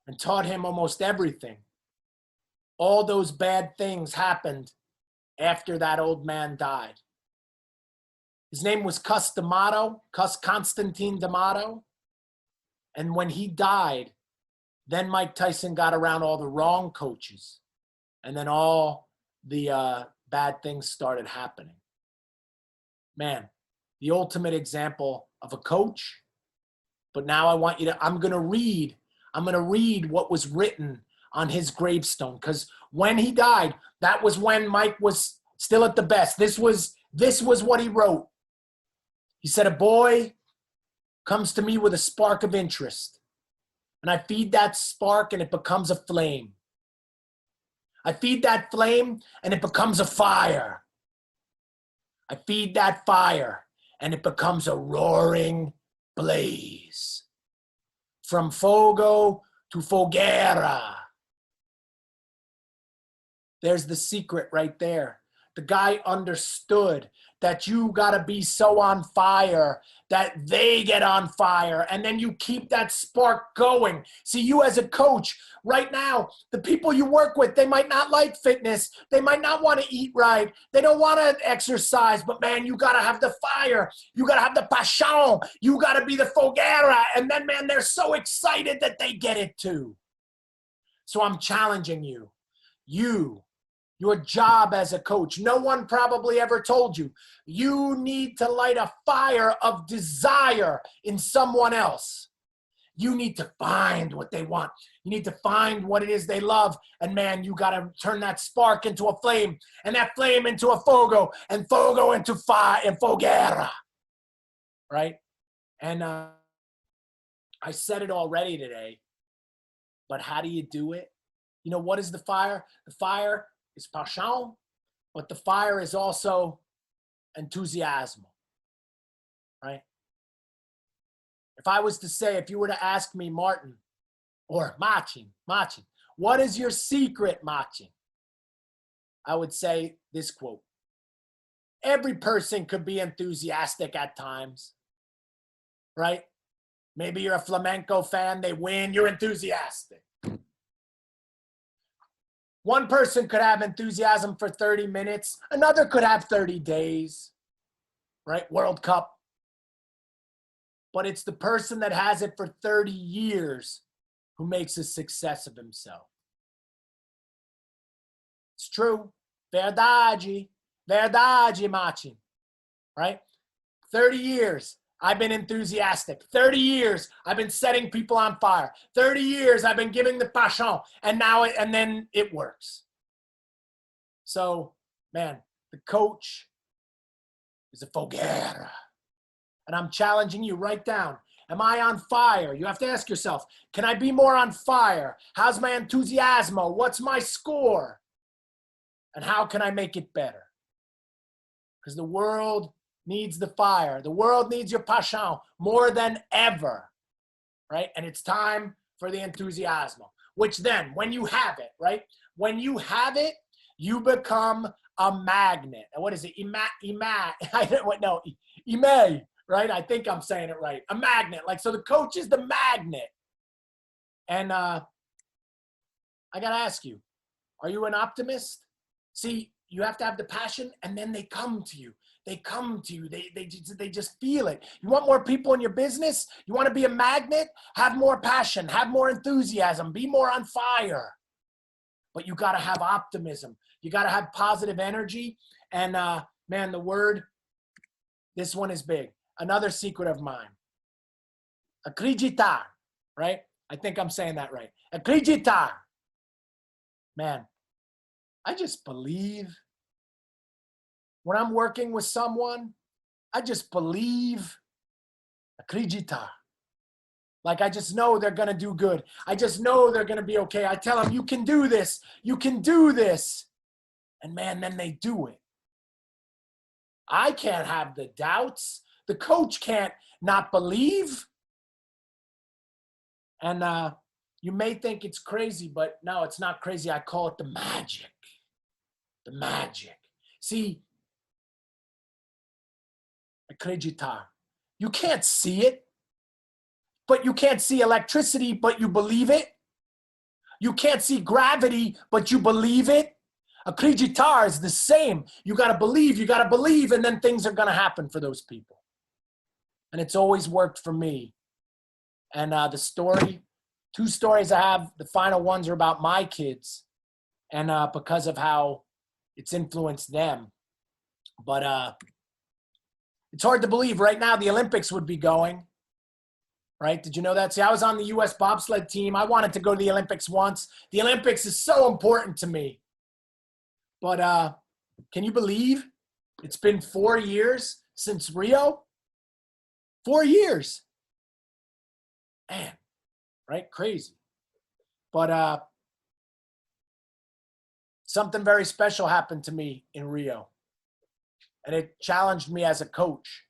and taught him almost everything. All those bad things happened after that old man died. His name was Constantine D'Amato. And when he died, then Mike Tyson got around all the wrong coaches. And then all the bad things started happening. Man, the ultimate example of a coach. But now I want you to, I'm going to read what was written on his gravestone. Because when he died, that was when Mike was still at the best. This was what he wrote. He said, a boy comes to me with a spark of interest, and I feed that spark and it becomes a flame. I feed that flame and it becomes a fire. I feed that fire and it becomes a roaring blaze. From fogo to fogueira. There's the secret right there. The guy understood that you gotta be so on fire that they get on fire, and then you keep that spark going. See, you as a coach, right now, the people you work with, they might not like fitness. They might not want to eat right. They don't want to exercise, but man, you gotta have the fire. You gotta have the paixão. You gotta be the fogueira. And then, man, they're so excited that they get it too. So I'm challenging you. Your job as a coach, no one probably ever told you, you need to light a fire of desire in someone else. You need to find what they want. You need to find what it is they love. And man, you got to turn that spark into a flame, and that flame into a fogo, and fogo into fire and fogueira. Right? And I said it already today, but how do you do it? You know, what is the fire? The fire is paixão, but the fire is also enthusiasm, right? If I was to say, if you were to ask me, Martin, or Machin, what is your secret, Machin? I would say this quote: every person could be enthusiastic at times, right? Maybe you're a flamenco fan, they win, you're enthusiastic. One person could have enthusiasm for 30 minutes. Another could have 30 days, right? World Cup. But it's the person that has it for 30 years who makes a success of himself. It's true. Verdade. Verdade, Machin. Right? 30 years. I've been enthusiastic. 30 years, I've been setting people on fire. 30 years, I've been giving the paixão, and then it works. So, man, the coach is a fogueira. And I'm challenging you, write down, am I on fire? You have to ask yourself, can I be more on fire? How's my enthusiasmo? What's my score? And how can I make it better? Because the world needs the fire. The world needs your paixão more than ever, right? And it's time for the enthusiasmo, which then, when you have it, right? When you have it, you become a magnet. And what is it? Ime, right? I think I'm saying it right. A magnet. Like, so the coach is the magnet. And I got to ask you, are you an optimist? See, you have to have the passion, and then they come to you. They come to you. They just feel it. You want more people in your business? You want to be a magnet? Have more passion. Have more enthusiasm. Be more on fire. But you got to have optimism. You got to have positive energy. And man, the word, this one is big. Another secret of mine. Acreditar, right? I think I'm saying that right. Acreditar. Man, I just believe. When I'm working with someone, I just believe, acreditar. Like, I just know they're going to do good. I just know they're going to be okay. I tell them, you can do this. You can do this. And man, then they do it. I can't have the doubts. The coach can't not believe. And you may think it's crazy, but no, it's not crazy. I call it the magic. The magic. See, acreditar. You can't see it, but you can't see electricity, but you believe it. You can't see gravity, but you believe it. Acreditar is the same. You got to believe, and then things are going to happen for those people. And it's always worked for me. And the story, 2 stories I have, the final ones are about my kids, and because of how it's influenced them. But it's hard to believe right now the Olympics would be going, right? Did you know that? See, I was on the U.S. bobsled team. I wanted to go to the Olympics once. The Olympics is so important to me. But can you believe it's been 4 years since Rio? 4 years. Man, right? Crazy. But something very special happened to me in Rio, and it challenged me as a coach.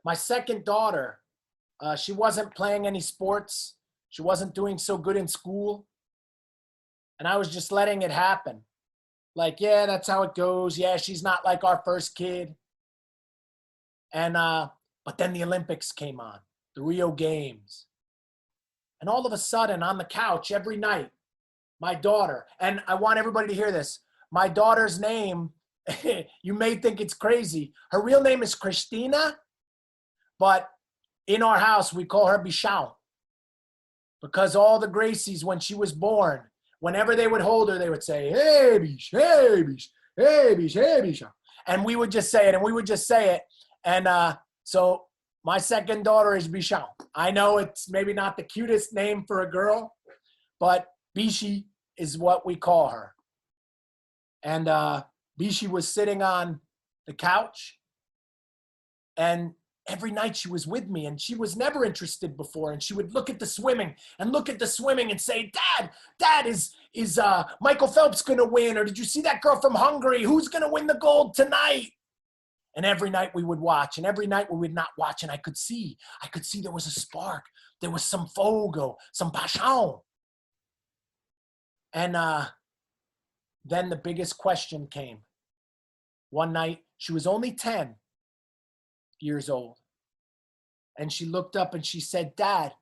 My second daughter, she wasn't playing any sports. She wasn't doing so good in school. And I was just letting it happen. Like, yeah, that's how it goes. Yeah, she's not like our first kid. And but then the Olympics came on, the Rio Games. And all of a sudden on the couch every night, my daughter, and I want everybody to hear this, my daughter's name, you may think it's crazy. Her real name is Christina, but in our house we call her Paixão. Because all the Gracies, when she was born, whenever they would hold her, they would say, hey, Bish, hey, Bish, hey, Bish, hey, Bish. And we would just say it, and we would just say it. And so my second daughter is Paixão. I know it's maybe not the cutest name for a girl, but Bishi is what we call her. And Bishi was sitting on the couch, and every night she was with me, and she was never interested before. And she would look at the swimming and say, Dad, is Michael Phelps going to win? Or did you see that girl from Hungary? Who's going to win the gold tonight? And every night we would watch, and every night we would not watch. And I could see there was a spark. There was some fogo, some paixão. And then the biggest question came. One night, she was only 10 years old. And she looked up and she said, Dad,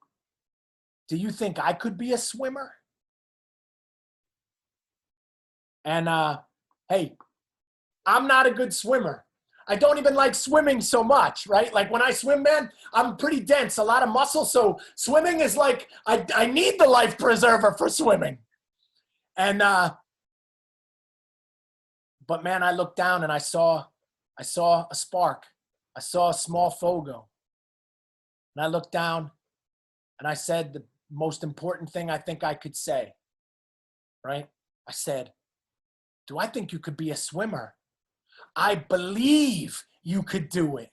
do you think I could be a swimmer? And hey, I'm not a good swimmer. I don't even like swimming so much, right? Like when I swim, man, I'm pretty dense, a lot of muscle. So swimming is like, I need the life preserver for swimming. And, but man, I looked down and I saw a spark. I saw a small fogo. And I looked down and I said the most important thing I think I could say, right? I said, do I think you could be a swimmer? I believe you could do it.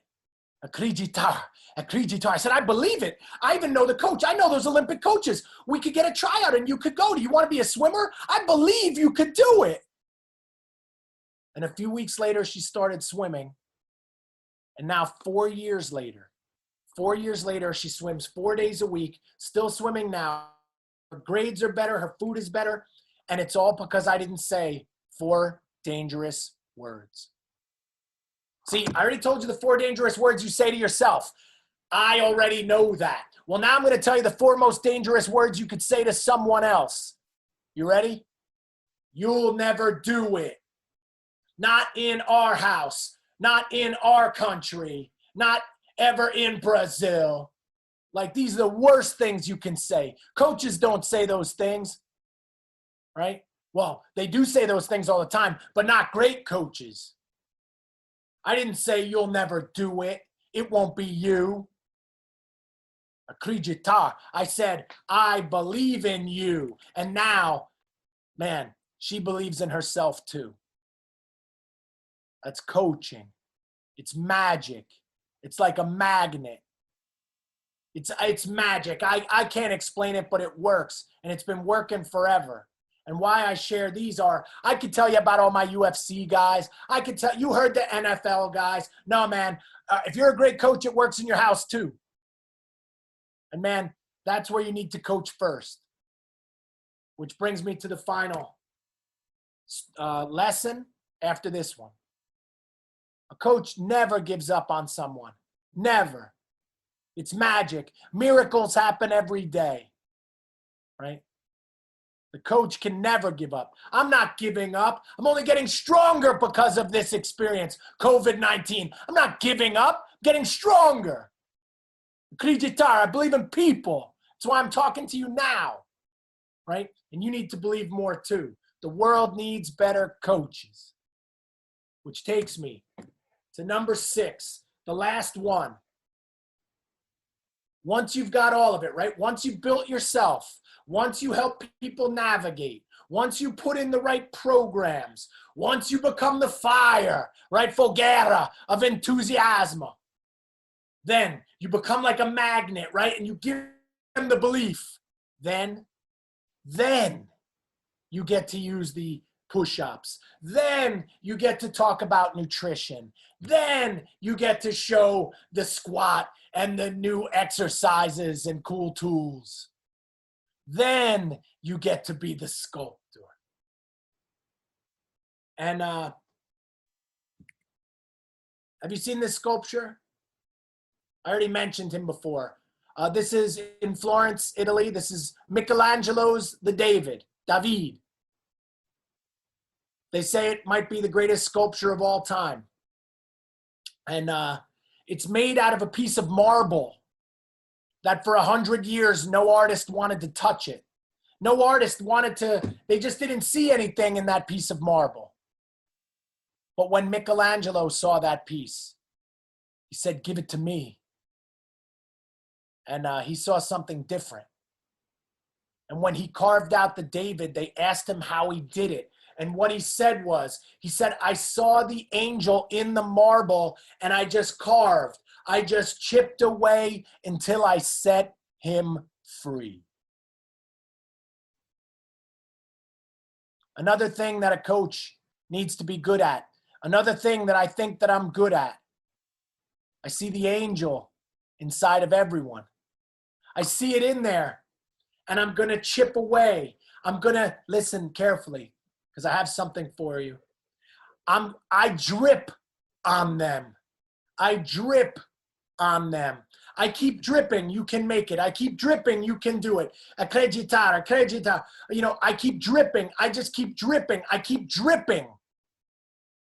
Acreditar. I said, I believe it. I even know the coach. I know those Olympic coaches. We could get a tryout and you could go. Do you want to be a swimmer? I believe you could do it. And a few weeks later, she started swimming. And now 4 years later, she swims 4 days a week, still swimming now. Her grades are better. Her food is better. And it's all because I didn't say 4 dangerous words. See, I already told you the 4 dangerous words you say to yourself. I already know that. Well, now I'm going to tell you the 4 most dangerous words you could say to someone else. You ready? You'll never do it. Not in our house. Not in our country. Not ever in Brazil. Like, these are the worst things you can say. Coaches don't say those things, right? Well, they do say those things all the time, but not great coaches. I didn't say you'll never do it. It won't be you. Acreditar. I said, I believe in you. And now, man, she believes in herself too. That's coaching. It's magic. It's like a magnet. It's magic. I can't explain it, but it works. And it's been working forever. And why I share these are, I could tell you about all my UFC guys. I could tell, you heard the NFL guys. No, man, if you're a great coach, it works in your house too. And man, that's where you need to coach first. Which brings me to the final lesson after this one. A coach never gives up on someone. Never. It's magic. Miracles happen every day, right? The coach can never give up. I'm not giving up. I'm only getting stronger because of this experience, COVID-19. I'm not giving up. I'm getting stronger. Acreditar, I believe in people. That's why I'm talking to you now, right? And you need to believe more too. The world needs better coaches. Which takes me to number 6, the last one. once you've got all of it, right? Once you've built yourself, once you help people navigate, once you put in the right programs, once you become the fire, right? Fogueira of enthusiasm, then you become like a magnet, right? And you give them the belief. Then you get to use the push-ups. Then you get to talk about nutrition. Then you get to show the squat and the new exercises and cool tools. Then you get to be the sculptor. And have you seen this sculpture? I already mentioned him before. This is in Florence, Italy. This is Michelangelo's The David. They say it might be the greatest sculpture of all time. And it's made out of a piece of marble that for 100 years, no artist wanted to touch it. No artist wanted to, they just didn't see anything in that piece of marble. But when Michelangelo saw that piece, he said, "Give it to me." And he saw something different. And when he carved out the David, they asked him how he did it. And what he said was, he said, "I saw the angel in the marble and I just carved. I just chipped away until I set him free." Another thing that a coach needs to be good at, another thing that I think that I'm good at, I see the angel inside of everyone. I see it in there, and I'm going to chip away. I'm going to listen carefully because I have something for you. I drip on them. I drip on them. I keep dripping, you can make it. I keep dripping, you can do it. Acreditar, acreditar. You know, I keep dripping. I just keep dripping. I keep dripping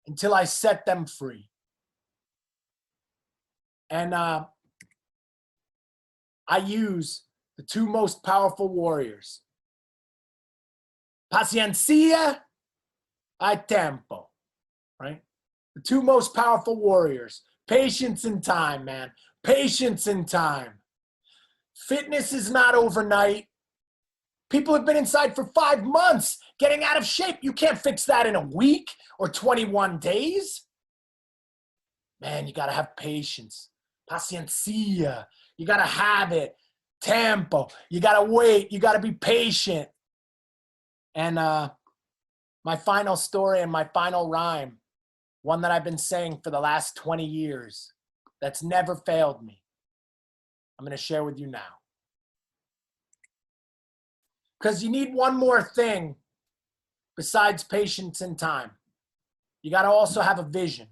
until I set them free. And I use the two most powerful warriors. Paciencia y tempo, right? The two most powerful warriors. Patience and time, man. Patience and time. Fitness is not overnight. People have been inside for 5 months getting out of shape. You can't fix that in a week or 21 days. Man, you got to have patience. Paciencia. You got to have it. Tempo. You got to wait. You got to be patient. And my final story and my final rhyme, one that I've been saying for the last 20 years, that's never failed me, I'm going to share with you now. Because you need one more thing besides patience and time. You got to also have a vision.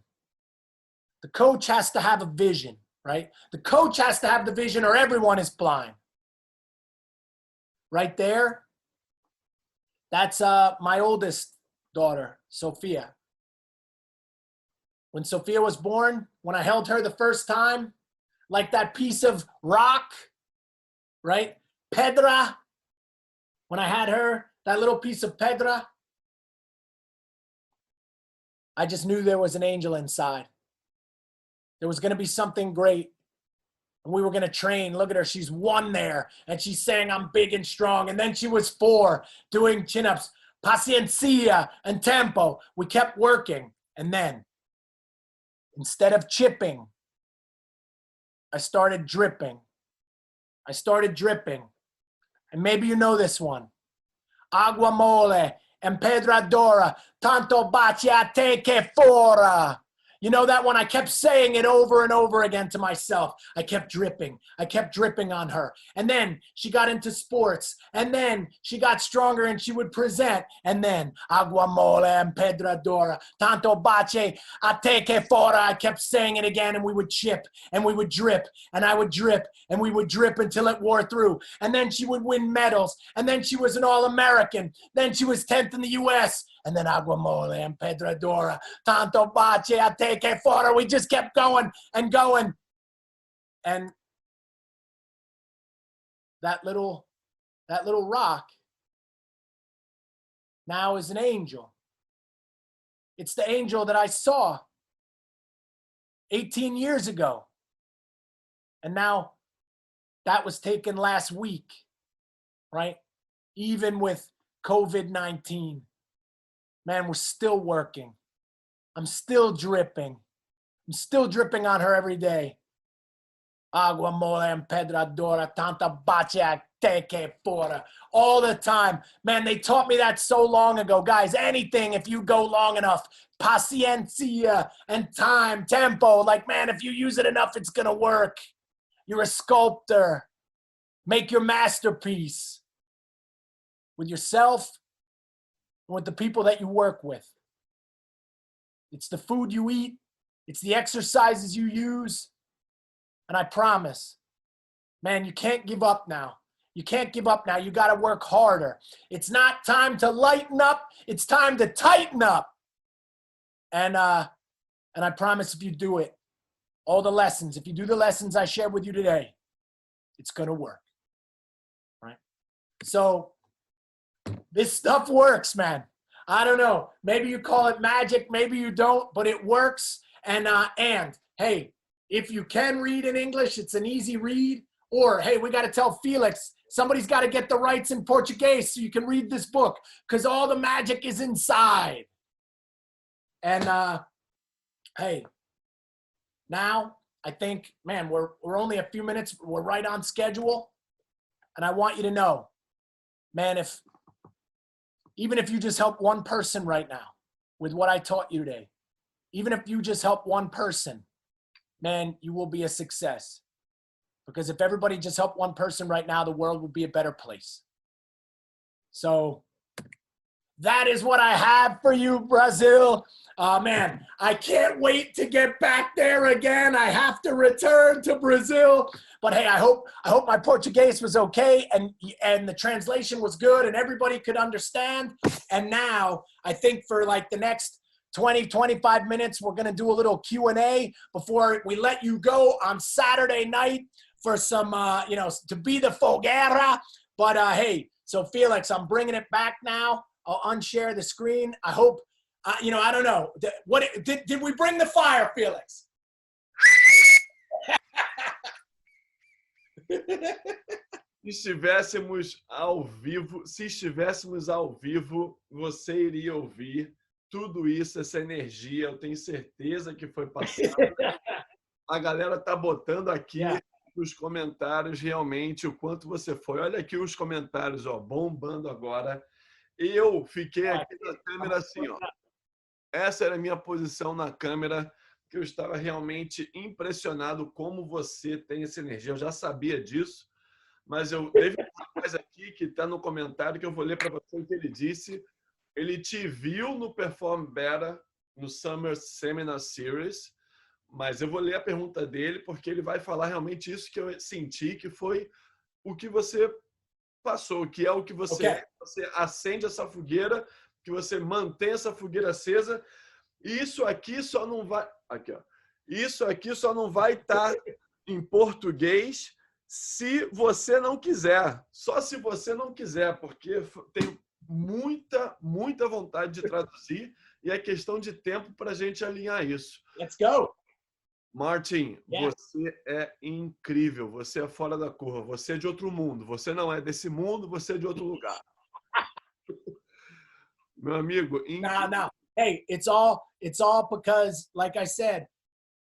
The coach has to have a vision, right? The coach has to have the vision or everyone is blind. Right there, that's my oldest daughter, Sophia. When Sophia was born, when I held her the first time, like that piece of rock, right? Pedra. When I had her, that little piece of pedra, I just knew there was an angel inside. There was going to be something great. And we were going to train. Look at her. She's 1 there. And she's saying, "I'm big and strong." And then she was 4 doing chin-ups. Paciencia and tempo. We kept working. And then, instead of chipping, I started dripping. I started dripping. And maybe you know this one. Agua mole and pedradora, tanto baci a te che fora. You know that one? I kept saying it over and over again to myself. I kept dripping. I kept dripping on her. And then she got into sports. And then she got stronger and she would present. And then agua mole and pedradora, tanto baci a te che fora. I kept saying it again, and we would chip and we would drip and I would drip and we would drip until it wore through. And then she would win medals. And then she was an All-American. Then she was 10th in the U.S. And then agua mole and pedradora, tanto baci a te che fora. We just kept going and going. And that little rock now is an angel. It's the angel that I saw 18 years ago. And now that was taken last week, right? Even with COVID-19, man, we're still working. I'm still dripping. I'm still dripping on her every day. Agua mole empedradora, tanta bacia te que fora. All the time. Man, they taught me that so long ago. Guys, anything, if you go long enough, paciencia and time, tempo, like, man, if you use it enough, it's going to work. You're a sculptor. Make your masterpiece with yourself and with the people that you work with. It's the food you eat. It's the exercises you use. And I promise, man, you can't give up now. You can't give up now. You got to work harder. It's not time to lighten up. It's time to tighten up. And I promise if you do it, all the lessons, if you do the lessons I shared with you today, it's going to work. Right? So this stuff works, man. I don't know. Maybe you call it magic. Maybe you don't, but it works. And hey, if you can read in English, it's an easy read. Or, hey, we got to tell Felix, somebody's got to get the rights in Portuguese so you can read this book, because all the magic is inside. And, hey, now I think, man, we're only a few minutes. We're right on schedule. And I want you to know, man, even if you just help one person right now with what I taught you today, even if you just help one person, man, you will be a success. Because if everybody just helped one person right now, the world would be a better place. So that is what I have for you, Brazil. Man, I can't wait to get back there again. I have to return to Brazil. But hey, I hope my Portuguese was okay and the translation was good and everybody could understand. And now I think for like the next 20, 25 minutes, we're going to do a little Q&A before we let you go on Saturday night for some, to be the fogueira. But hey, so Felix, I'm bringing it back now. I'll unshare the screen. I hope, I don't know. Did we bring the fire, Felix? Se estivéssemos ao vivo, você iria ouvir tudo isso, essa energia. Eu tenho certeza que foi passada. A galera tá botando aqui nos comentários realmente o quanto você foi. Olha aqui os comentários, ó, bombando agora. Eu fiquei aqui na câmera assim, ó. Essa era a minha posição na câmera, que eu estava realmente impressionado como você tem essa energia. Eu já sabia disso, mas teve um rapaz aqui que está no comentário que eu vou ler para você o que ele disse. Ele te viu no Perform Better, no Summer Seminar Series, mas eu vou ler a pergunta dele porque ele vai falar realmente isso que eu senti, que foi o que você passou, que é o que você você acende essa fogueira, que você mantém essa fogueira acesa. Isso aqui só não vai Isso aqui só não vai estar em português se você não quiser. Só se você não quiser, porque tem muita vontade de traduzir e é questão de tempo para a gente alinhar isso. Let's go. Martin, você é incrível, você é fora da curva, você é de outro mundo, você não é desse mundo, você é de outro lugar. Meu amigo, No. Hey, it's all because, like I said,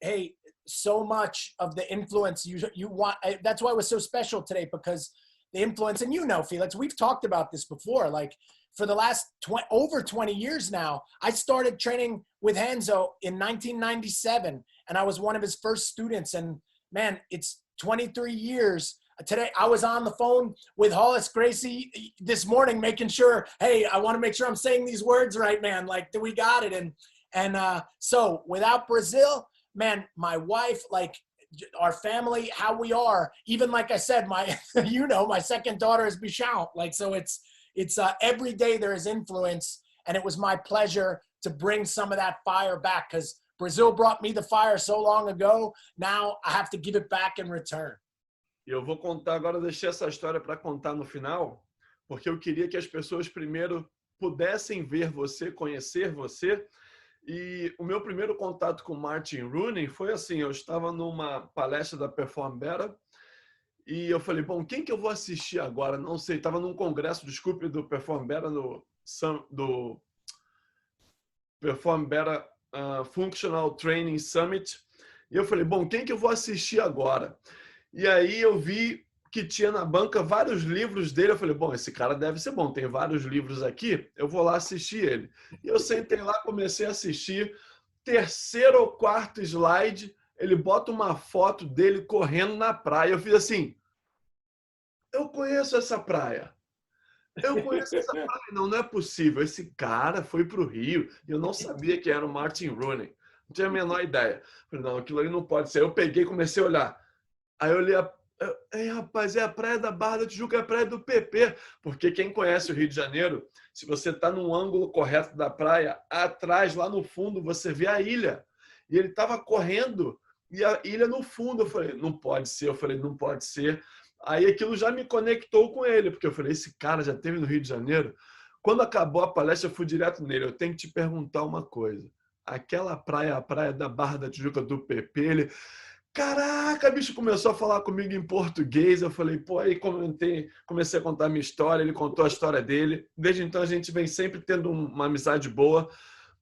hey, so much of the influence you want, that's why it was so special today, because the influence, and Felix, we've talked about this before, like for the last over 20 years now. I started training with Hanzo in 1997, and I was one of his first students, and man, it's 23 years. Today, I was on the phone with Hollis Gracie this morning, making sure, hey, I want to make sure I'm saying these words right, man. Like, we got it. And so without Brazil, man, my wife, like our family, how we are, even like I said, my second daughter is Bichon. Like, so it's every day there is influence. And it was my pleasure to bring some of that fire back, because Brazil brought me the fire so long ago. Now I have to give it back in return. E eu vou contar agora, eu deixei essa história para contar no final, porque eu queria que as pessoas primeiro pudessem ver você, conhecer você. E o meu primeiro contato com Martin Rooney foi assim, eu estava numa palestra da Perform Better E eu falei, bom, quem que eu vou assistir agora? Não sei, estava num congresso, desculpe, do Perform Better, do Perform Better Functional Training Summit. E eu falei, bom, quem que eu vou assistir agora? E aí eu vi que tinha na banca vários livros dele. Eu falei, bom, esse cara deve ser bom, tem vários livros aqui, eu vou lá assistir ele. E eu sentei lá, comecei a assistir. Terceiro ou quarto slide, ele bota uma foto dele correndo na praia. Eu fiz assim, eu conheço essa praia. Eu conheço essa praia. Não, não é possível. Esse cara foi para o Rio e eu não sabia que era o Martin Rooney. Não tinha a menor ideia. Falei, não, aquilo ali não pode ser. Eu peguei e comecei a olhar. Aí eu olhei, rapaz, é a praia da Barra da Tijuca, é a praia do PP. Porque quem conhece o Rio de Janeiro, se você está num ângulo correto da praia, atrás, lá no fundo, você vê a ilha. E ele estava correndo e a ilha no fundo. Eu falei, não pode ser. Eu falei, não pode ser. Aí aquilo já me conectou com ele, porque eu falei, esse cara já esteve no Rio de Janeiro. Quando acabou a palestra, eu fui direto nele. Eu tenho que te perguntar uma coisa. Aquela praia, a praia da Barra da Tijuca do PP, ele... Caraca, bicho, começou a falar comigo em português. Eu falei, pô, aí comecei a contar a minha história, ele contou a história dele. Desde então a gente vem sempre tendo uma amizade boa.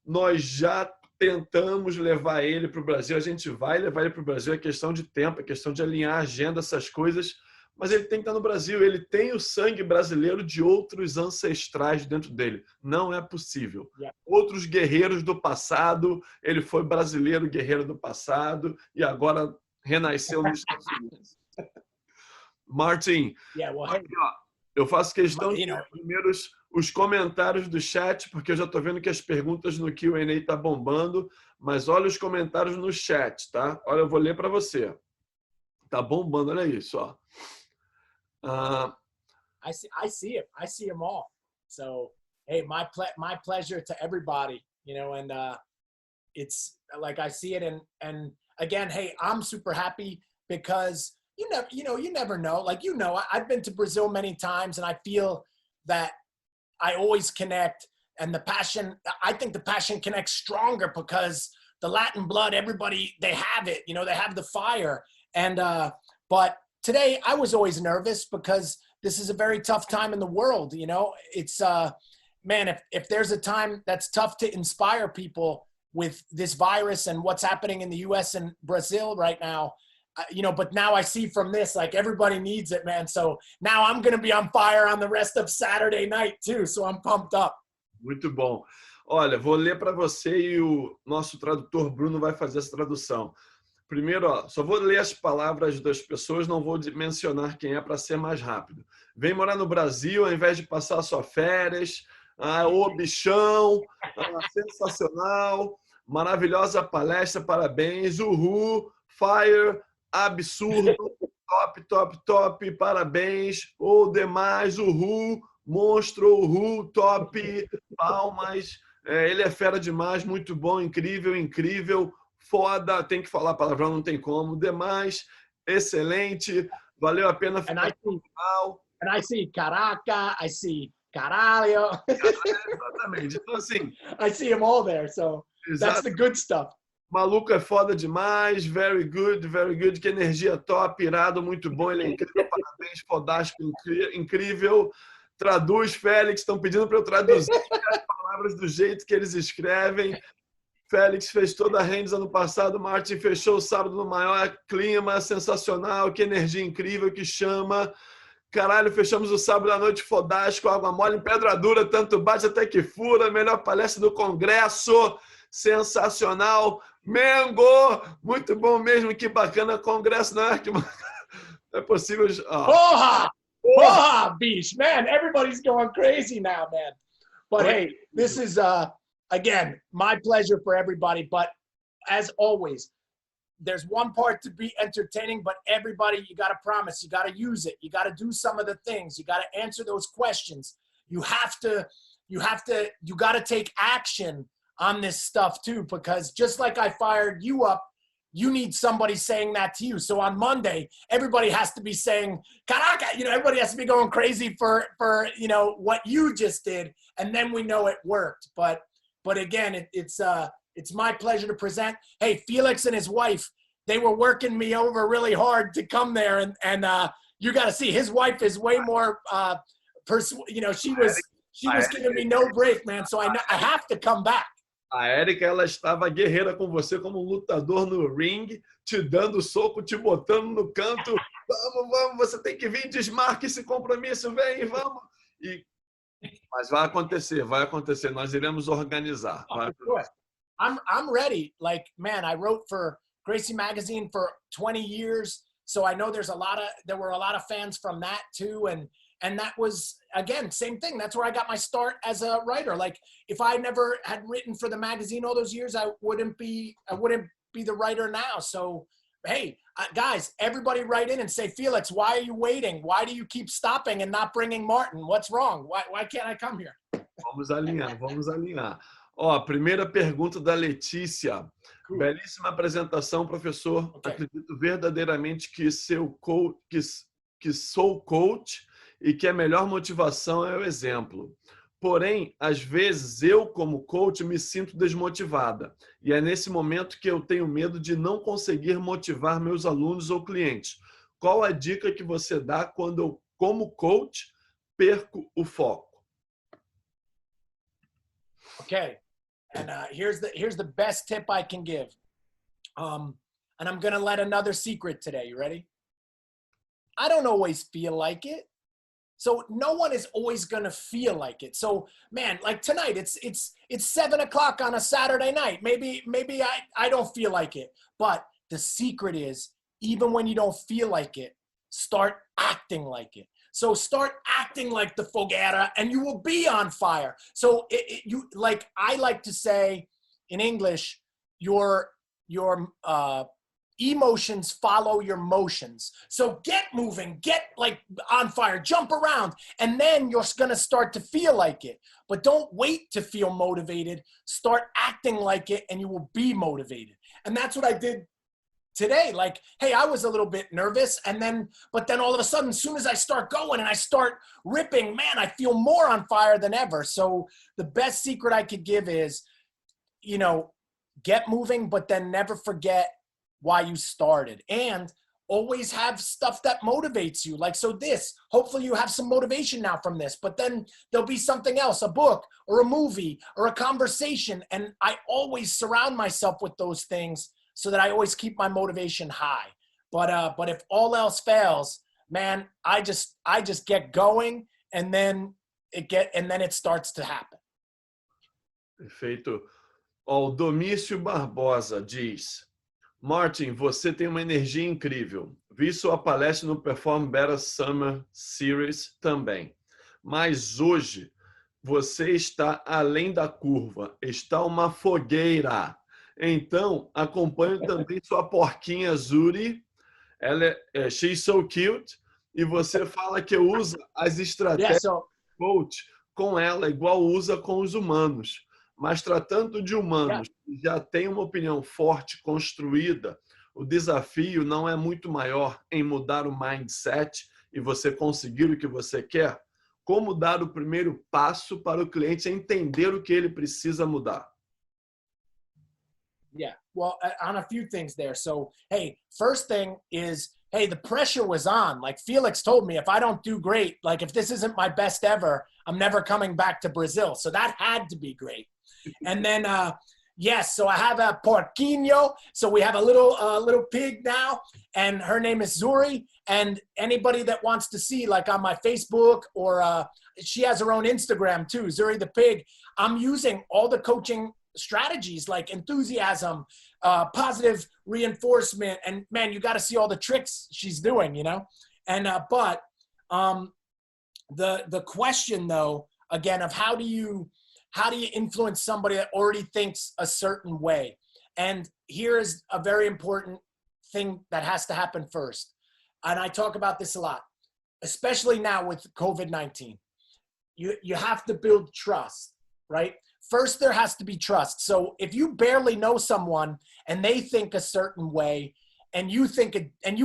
Nós já tentamos levar ele para o Brasil, a gente vai levar ele para o Brasil, é questão de tempo, é questão de alinhar a agenda, essas coisas, mas ele tem que estar no Brasil, ele tem o sangue brasileiro de outros ancestrais dentro dele. Não é possível. Outros guerreiros do passado, ele foi brasileiro, guerreiro do passado, e agora renasceu nos Estados Unidos. Martin, aqui, ó, eu faço questão de ler primeiro os comentários do chat, porque eu já estou vendo que as perguntas no Q&A estão bombando, mas olha os comentários no chat, tá? Olha, eu vou ler para você. Tá bombando, olha isso, ó. I see it. I see them all. So, hey, my pleasure to everybody, and it's like I see it. And again, hey, I'm super happy because you never know. Like, I've been to Brazil many times and I feel that I always connect, and I think the passion connects stronger because the Latin blood, everybody, they have it, they have the fire. And, but today I was always nervous because this is a very tough time in the world. It's, man, if there's a time that's tough to inspire people with this virus and what's happening in the US and Brazil right now, but now I see from this, like, everybody needs it, man. So now I'm going to be on fire on the rest of Saturday night too. So I'm pumped up. Muito bom. Olha, vou ler para você e o nosso tradutor Bruno vai fazer essa tradução. Primeiro, ó, só vou ler as palavras das pessoas, não vou mencionar quem é para ser mais rápido. Vem morar no Brasil ao invés de passar suas férias. Ô bichão, sensacional, maravilhosa palestra, parabéns, uhul, fire, absurdo, top, parabéns, ou demais, uhul, monstro, uhul, top, palmas, ele é fera demais, muito bom, incrível, foda, tem que falar palavrão, não tem como, demais, excelente, valeu a pena ficar no final. And I see caraca, I see caralho. Exatamente, então assim... I see them all there, so that's the good stuff. Maluco é foda demais, very good, que energia top, irado, muito bom, ele é incrível, parabéns, fodástico, incrível. Traduz, Félix, estão pedindo para eu traduzir as palavras do jeito que eles escrevem. Félix fez toda a Rendes ano passado, Martin fechou o sábado no maior clima, sensacional, que energia incrível, que chama. Caralho, fechamos o sábado à noite fodástico, água mole em pedra dura, tanto bate até que fura, melhor palestra do Congresso, sensacional. Mengo, muito bom mesmo, que bacana, Congresso, não é? Que... É possível... Porra, bicho, man, everybody's going crazy now, man. But hey, this is, again, my pleasure for everybody, but as always, there's one part to be entertaining, but everybody, you got to promise, you got to use it. You got to do some of the things. You got to answer those questions. You got to take action on this stuff too, because just like I fired you up, you need somebody saying that to you. So on Monday, everybody has to be saying, caraca, everybody has to be going crazy for what you just did. And then we know it worked. But again, it's my pleasure to present. Hey, Felix and his wife, they were working me over really hard to come there. And you got to see his wife is way more, you know, she was giving me no break, man. So I have to come back. A Érica, ela estava guerreira com você como um lutador no ring, te dando soco, te botando no canto. Vamos, você tem que vir, desmarque esse compromisso, vem, vamos. Mas vai acontecer. Nós iremos organizar. I'm ready. Like, man, I wrote for Gracie Magazine for 20 years. So I know there were a lot of fans from that too. And that was, again, same thing. That's where I got my start as a writer. Like, if I never had written for the magazine all those years, I wouldn't be the writer now. So, hey, guys, everybody write in and say, Felix, why are you waiting? Why do you keep stopping and not bringing Martin? What's wrong? Why can't I come here? Vamos alinhar. Ó, a primeira pergunta da Letícia. Cool. Belíssima apresentação, professor. Okay. Acredito verdadeiramente que sou coach e que a melhor motivação é o exemplo. Porém, às vezes, eu, como coach, me sinto desmotivada. E é nesse momento que eu tenho medo de não conseguir motivar meus alunos ou clientes. Qual a dica que você dá quando eu, como coach, perco o foco? Okay. And here's the best tip I can give. And I'm going to let another secret today. You ready? I don't always feel like it. So no one is always going to feel like it. So, man, like tonight, it's 7 o'clock on a Saturday night. Maybe I don't feel like it. But the secret is, even when you don't feel like it, start acting like it. So start acting like the fogueira and you will be on fire. So I like to say in English, your emotions follow your motions. So get moving, get like on fire, jump around, and then you're going to start to feel like it. But don't wait to feel motivated. Start acting like it and you will be motivated. And that's what I did today. Like, hey, I was a little bit nervous, but then all of a sudden, as soon as I start going and I start ripping, man, I feel more on fire than ever. So the best secret I could give is, you know, get moving, but then never forget why you started, and always have stuff that motivates you. Like, so hopefully you have some motivation now from this, but then there'll be something else, a book or a movie or a conversation. And I always surround myself with those things so that I always keep my motivation high. But if all else fails, man, I just get going, and then it starts to happen. Perfeito. Ó, o Domício Barbosa diz: Martin, você tem uma energia incrível. Vi sua palestra no Perform Better Summer Series também. Mas hoje você está além da curva, está uma fogueira. Então, acompanho também sua porquinha Zuri. Ela she's so cute. E você fala que usa as estratégias do coach com ela, igual usa com os humanos. Mas tratando de humanos que já têm uma opinião forte, construída, o desafio não é muito maior em mudar o mindset e você conseguir o que você quer? Como dar o primeiro passo para o cliente entender o que ele precisa mudar? Yeah, well, on a few things there. So, hey, first thing is, hey, the pressure was on. Like Felix told me, if I don't do great, like if this isn't my best ever, I'm never coming back to Brazil. So that had to be great. And then, yes, so I have a porquinho. So we have a little pig now, and her name is Zuri. And anybody that wants to see, like on my Facebook, or she has her own Instagram too, Zuri the pig. I'm using all the coaching strategies like enthusiasm, positive reinforcement, and man, you got to see all the tricks she's doing, you know. And but the question though, again, of how do you influence somebody that already thinks a certain way? And here is a very important thing that has to happen first. And I talk about this a lot, especially now with COVID-19. You have to build trust, right? First, there has to be trust. So if you barely know someone and they think a certain way, and you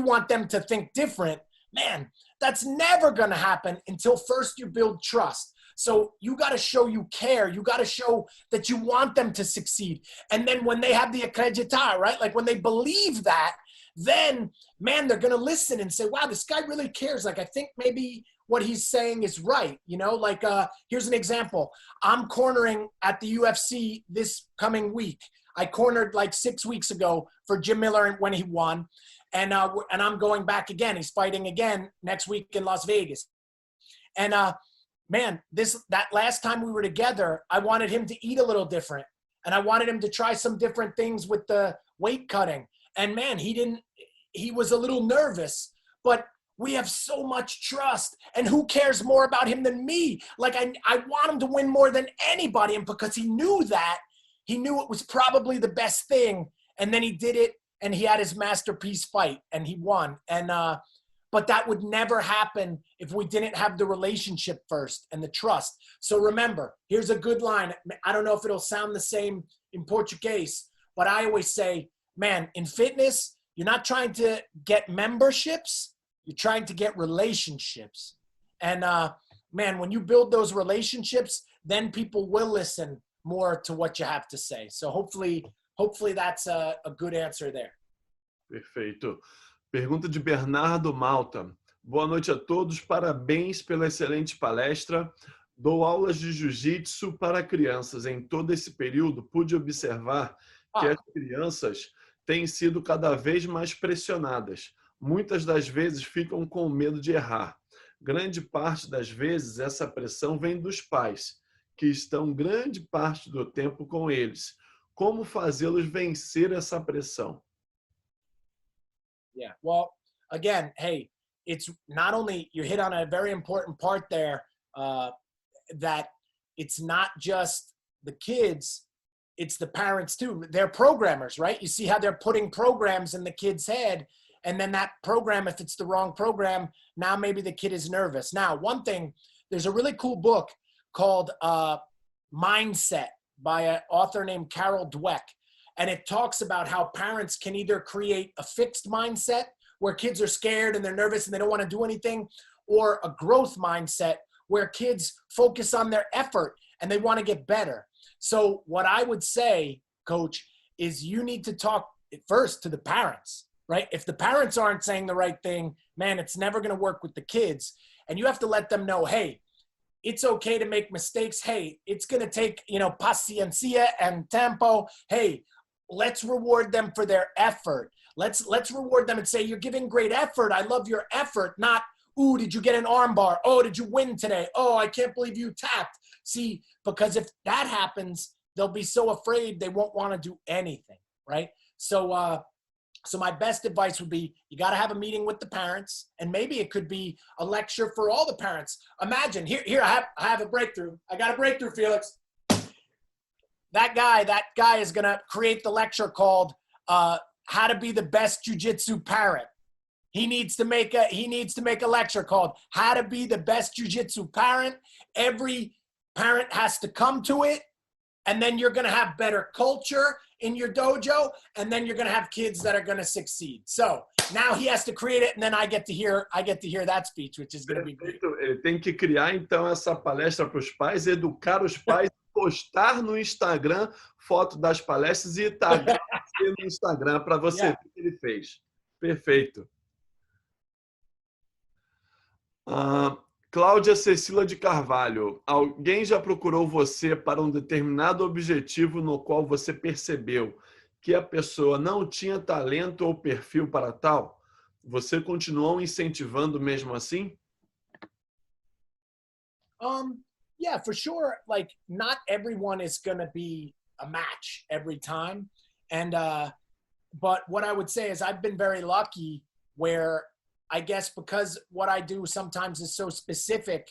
want them to think different, man, that's never going to happen until first you build trust. So you got to show you care. You got to show that you want them to succeed. And then when they have the acreditar, right? Like when they believe that, then, man, they're going to listen and say, wow, this guy really cares. Like, I think maybe what he's saying is right. You know, like, here's an example. I'm cornering at the UFC this coming week. I cornered like 6 weeks ago for Jim Miller when he won. And I'm going back again. He's fighting again next week in Las Vegas. And, man, that last time we were together, I wanted him to eat a little different. And I wanted him to try some different things with the weight cutting. And man, he was a little nervous, but we have so much trust. And who cares more about him than me? Like, I want him to win more than anybody. And because he knew that, he knew it was probably the best thing. And then he did it, and he had his masterpiece fight, and he won. And, but that would never happen if we didn't have the relationship first and the trust. So remember, here's a good line. I don't know if it'll sound the same in Portuguese, but I always say, man, in fitness, you're not trying to get memberships, you're trying to get relationships. And man, when you build those relationships, then people will listen more to what you have to say. So hopefully that's a good answer there. Perfeito. Pergunta de Bernardo Malta. Boa noite a todos, parabéns pela excelente palestra. Dou aulas de jiu-jitsu para crianças. Em todo esse período, pude observar que as crianças têm sido cada vez mais pressionadas. Muitas das vezes ficam com medo de errar. Grande parte das vezes essa pressão vem dos pais, que estão grande parte do tempo com eles. Como fazê-los vencer essa pressão? Yeah. Well, again, hey, it's not only, you hit on a very important part there, that it's not just the kids, it's the parents too. They're programmers, right? You see how they're putting programs in the kid's head, and then that program, if it's the wrong program, now maybe the kid is nervous. Now, one thing, there's a really cool book called Mindset by an author named Carol Dweck. And it talks about how parents can either create a fixed mindset where kids are scared and they're nervous and they don't want to do anything, or a growth mindset where kids focus on their effort and they want to get better. So what I would say, Coach, is you need to talk first to the parents, right? If the parents aren't saying the right thing, man, it's never going to work with the kids. And you have to let them know, hey, it's okay to make mistakes. Hey, it's going to take, paciencia and tempo. Hey, let's reward them for their effort. Let's reward them and say, you're giving great effort. I love your effort. Not, ooh, did you get an arm bar? Oh, did you win today? Oh, I can't believe you tapped. See, because if that happens, they'll be so afraid they won't want to do anything, right? So my best advice would be, you got to have a meeting with the parents, and maybe it could be a lecture for all the parents. Imagine, here I have a breakthrough. I got a breakthrough, Felix. That guy is going to create the lecture called How to Be the Best Jiu-Jitsu Parent. He needs to make a lecture called How to Be the Best Jiu-Jitsu Parent. Every parent has to come to it, and then you're going to have better culture in your dojo, and then you're going to have kids that are going to succeed. So now he has to create it, and then I get to hear that speech, which is going to be great. Ele tem que criar, então, essa palestra para os pais, educar os pais, postar no Instagram foto das palestras e tagar você no Instagram para você ver o que ele fez. Perfeito. Cláudia Cecília de Carvalho. Alguém já procurou você para um determinado objetivo no qual você percebeu que a pessoa não tinha talento ou perfil para tal? Você continuou incentivando mesmo assim? Yeah, for sure. Like, not everyone is going to be a match every time. And, but what I would say is I've been very lucky where I guess because what I do sometimes is so specific,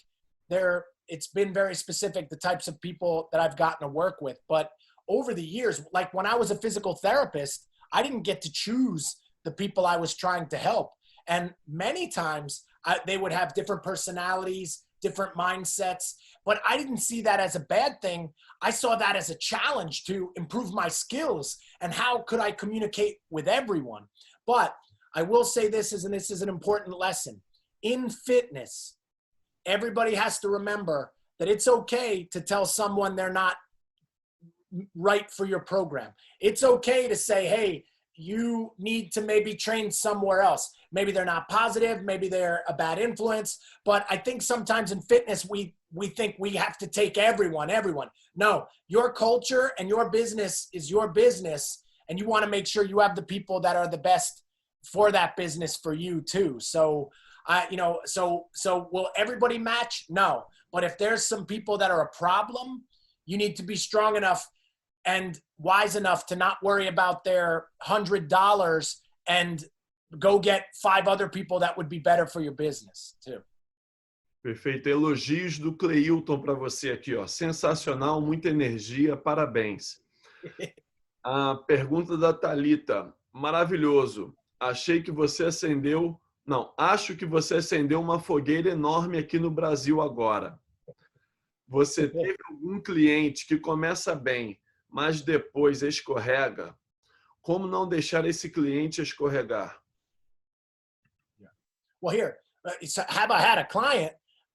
it's been very specific, the types of people that I've gotten to work with. But over the years, like when I was a physical therapist, I didn't get to choose the people I was trying to help. And many times they would have different personalities, different mindsets, but I didn't see that as a bad thing. I saw that as a challenge to improve my skills and how could I communicate with everyone. But I will say this is an important lesson. In fitness, everybody has to remember that it's okay to tell someone they're not right for your program. It's okay to say, hey, you need to maybe train somewhere else. Maybe they're not positive, maybe they're a bad influence, but I think sometimes in fitness, we think we have to take everyone. No, your culture and your business is your business, and you want to make sure you have the people that are the best for that business for you too. So, so will everybody match? No, but if there's some people that are a problem, you need to be strong enough and wise enough to not worry about their $100 and go get 5 other people that would be better for your business too. Perfeito. Elogios do Cleilton para você aqui, ó. Sensacional, muita energia, parabéns. A pergunta da Thalita, maravilhoso. Acho que você acendeu uma fogueira enorme aqui no Brasil agora. Você teve algum cliente que começa bem, mas depois escorrega? Como não deixar esse cliente escorregar? Well, here, have I had a client?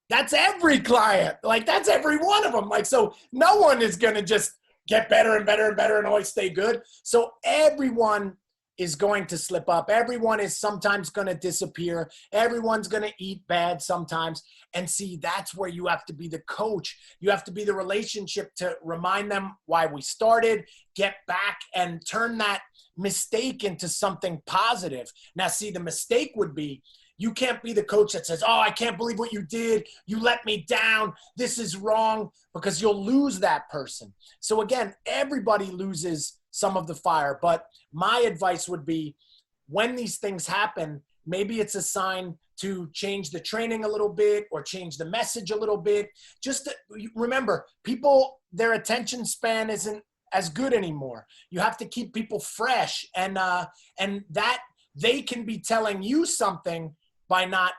That's every client. Like, that's every one of them. Like, so no one is going to just get better and better and better and always stay good. So everyone is going to slip up. Everyone is sometimes going to disappear. Everyone's going to eat bad sometimes. And see, that's where you have to be the coach. You have to be the relationship to remind them why we started, get back and turn that mistake into something positive. Now, see, the mistake would be, you can't be the coach that says, oh, I can't believe what you did. You let me down. This is wrong, because you'll lose that person. So again, everybody loses some of the fire. But my advice would be, when these things happen, maybe it's a sign to change the training a little bit or change the message a little bit. Just to, remember, people, their attention span isn't as good anymore. You have to keep people fresh, and that they can be telling you something by not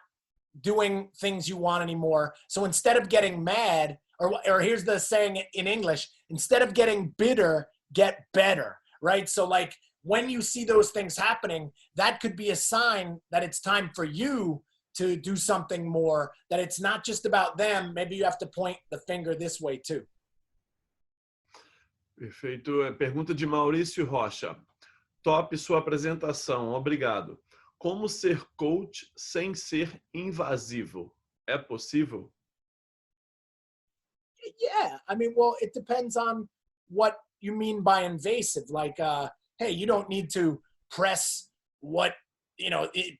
doing things you want anymore. So instead of getting mad, or here's the saying in English, instead of getting bitter, get better, right? So like, when you see those things happening, that could be a sign that it's time for you to do something more, that it's not just about them. Maybe you have to point the finger this way too. Perfeito. Pergunta de Maurício Rocha. Top sua apresentação. Obrigado. Como ser coach sem ser invasivo? É possível? Yeah. I mean, well, it depends on what you mean by invasive. Like, hey, you don't need to press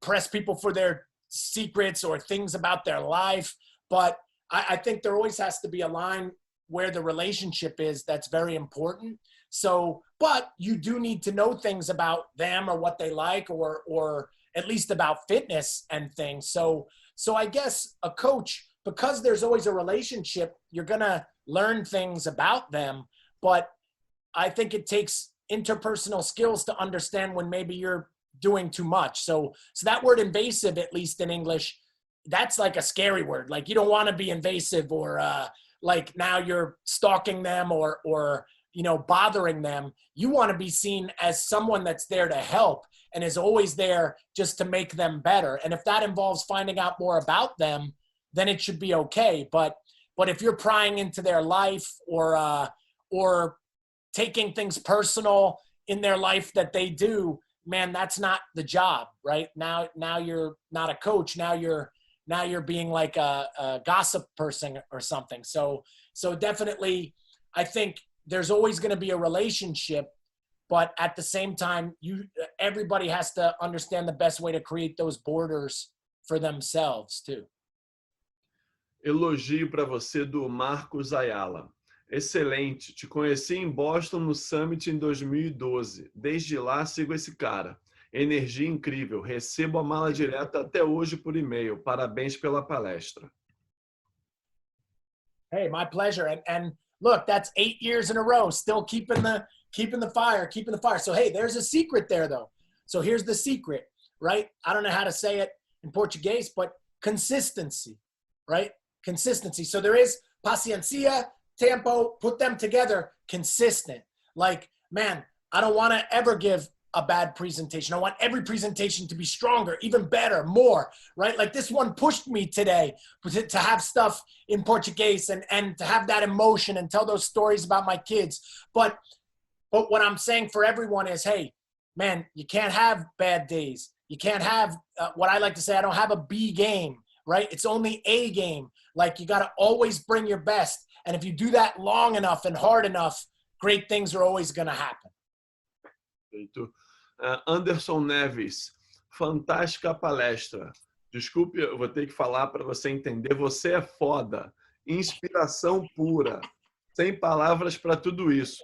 press people for their secrets or things about their life. But I think there always has to be a line where the relationship is that's very important. So, but you do need to know things about them or what they like, or at least about fitness and things. So I guess a coach, because there's always a relationship, you're going to learn things about them. But I think it takes interpersonal skills to understand when maybe you're doing too much. So that word invasive, at least in English, that's like a scary word. Like, you don't want to be invasive, or like now you're stalking them or bothering them. You want to be seen as someone that's there to help and is always there just to make them better. And if that involves finding out more about them, then it should be okay. But if you're prying into their life or taking things personal in their life that they do, man, that's not the job, right? Now you're not a coach. Now you're being like a gossip person or something. So definitely, I think there's always going to be a relationship, but at the same time, everybody has to understand the best way to create those borders for themselves too. Elogio para você do Marcos Ayala. Excelente. Te conheci em Boston no Summit em 2012. Desde lá sigo esse cara. Energia incrível. Recebo a mala direta até hoje por e-mail. Parabéns pela palestra. Hey, my pleasure. And look, that's 8 years in a row, still keeping the fire. So, hey, there's a secret there though. So here's the secret, right? I don't know how to say it in Portuguese, but consistency, right? Consistency. So there is paciencia, tempo, put them together, consistent. Like, man, I don't want to ever give a bad presentation. I want every presentation to be stronger, even better, more, right? Like, this one pushed me today to have stuff in Portuguese and to have that emotion and tell those stories about my kids. But what I'm saying for everyone is, hey, man, you can't have bad days. You can't have what I like to say, I don't have a B game, right? It's only A game. Like you got to always bring your best. And if you do that long enough and hard enough, great things are always going to happen. Perfeito. Anderson Neves, fantástica palestra. Desculpe, eu vou ter que falar para você entender. Você é foda. Inspiração pura. Sem palavras para tudo isso.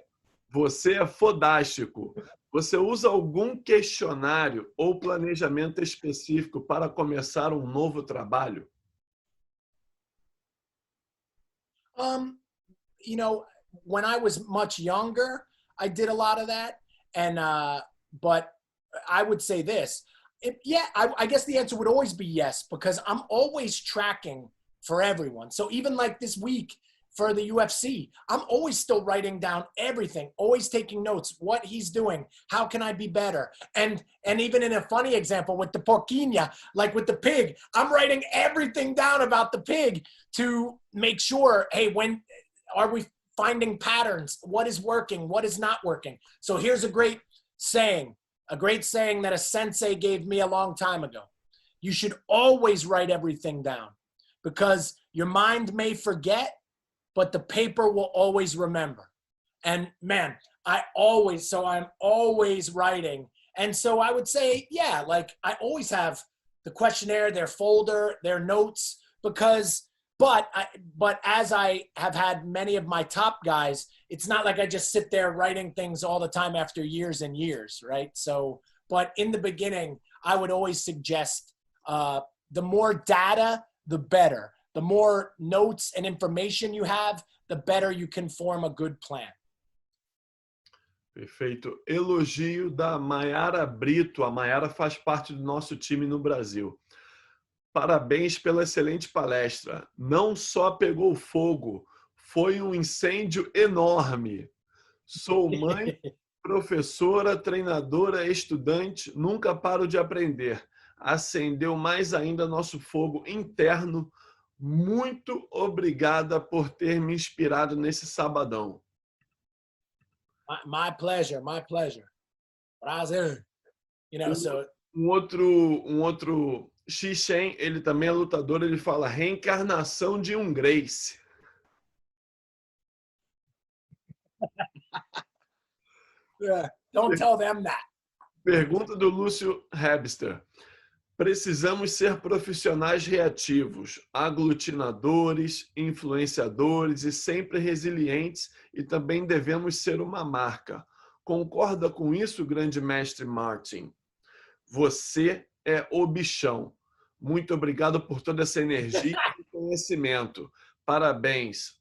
Você é fodástico. Você usa algum questionário ou planejamento específico para começar um novo trabalho? You know, when I was much younger, I did a lot of that. And, but I would say this, I guess the answer would always be yes, because I'm always tracking for everyone. So even like this week for the UFC, I'm always still writing down everything, always taking notes, what he's doing, how can I be better? And even in a funny example with the porquinha, like with the pig, I'm writing everything down about the pig to make sure, hey, when are we finding patterns? What is working? What is not working? So here's a great saying that a sensei gave me a long time ago. You should always write everything down because your mind may forget, but the paper will always remember. And man, I'm always writing. And so I would say, yeah, like I always have the questionnaire, their folder, their notes, but as I have had many of my top guys, it's not like I just sit there writing things all the time after years and years, right? So, but in the beginning, I would always suggest the more data, the better. The more notes and information you have, the better you can form a good plan. Perfeito. Elogio da Maiara Brito. A Maiara faz parte do nosso time no Brasil. Parabéns pela excelente palestra. Não só pegou fogo, foi um incêndio enorme. Sou mãe, professora, treinadora, estudante, nunca paro de aprender. Acendeu mais ainda nosso fogo interno. Muito obrigada por ter me inspirado nesse sabadão. My pleasure, my pleasure. Prazer. You know, so Um outro Xixen, ele também é lutador, ele fala reencarnação de um Grace. Don't tell them that. Pergunta do Lúcio Hebster. Precisamos ser profissionais reativos, aglutinadores, influenciadores e sempre resilientes e também devemos ser uma marca. Concorda com isso, grande mestre Martin? Você é o bichão. Muito obrigado por toda essa energia e conhecimento. Parabéns.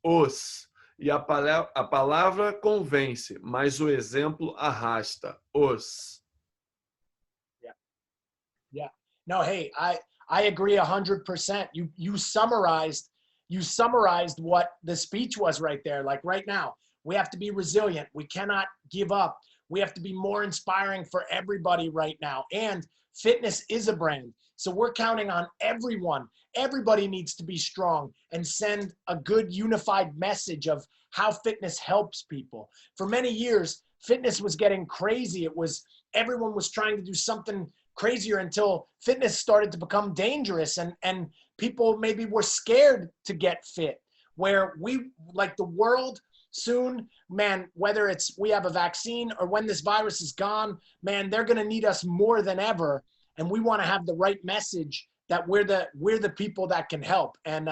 E a palavra convence, mas o exemplo arrasta. Yeah. No, hey, I agree 100%. You summarized what the speech was right there. Like right now, we have to be resilient. We cannot give up. We have to be more inspiring for everybody right now. And fitness is a brand. So we're counting on everyone. Everybody needs to be strong and send a good unified message of how fitness helps people. For many years, fitness was getting crazy. Everyone was trying to do something crazier until fitness started to become dangerous and people maybe were scared to get fit, where we, like the world soon, man, whether it's we have a vaccine or when this virus is gone, man, they're going to need us more than ever. And we want to have the right message that we're the people that can help. And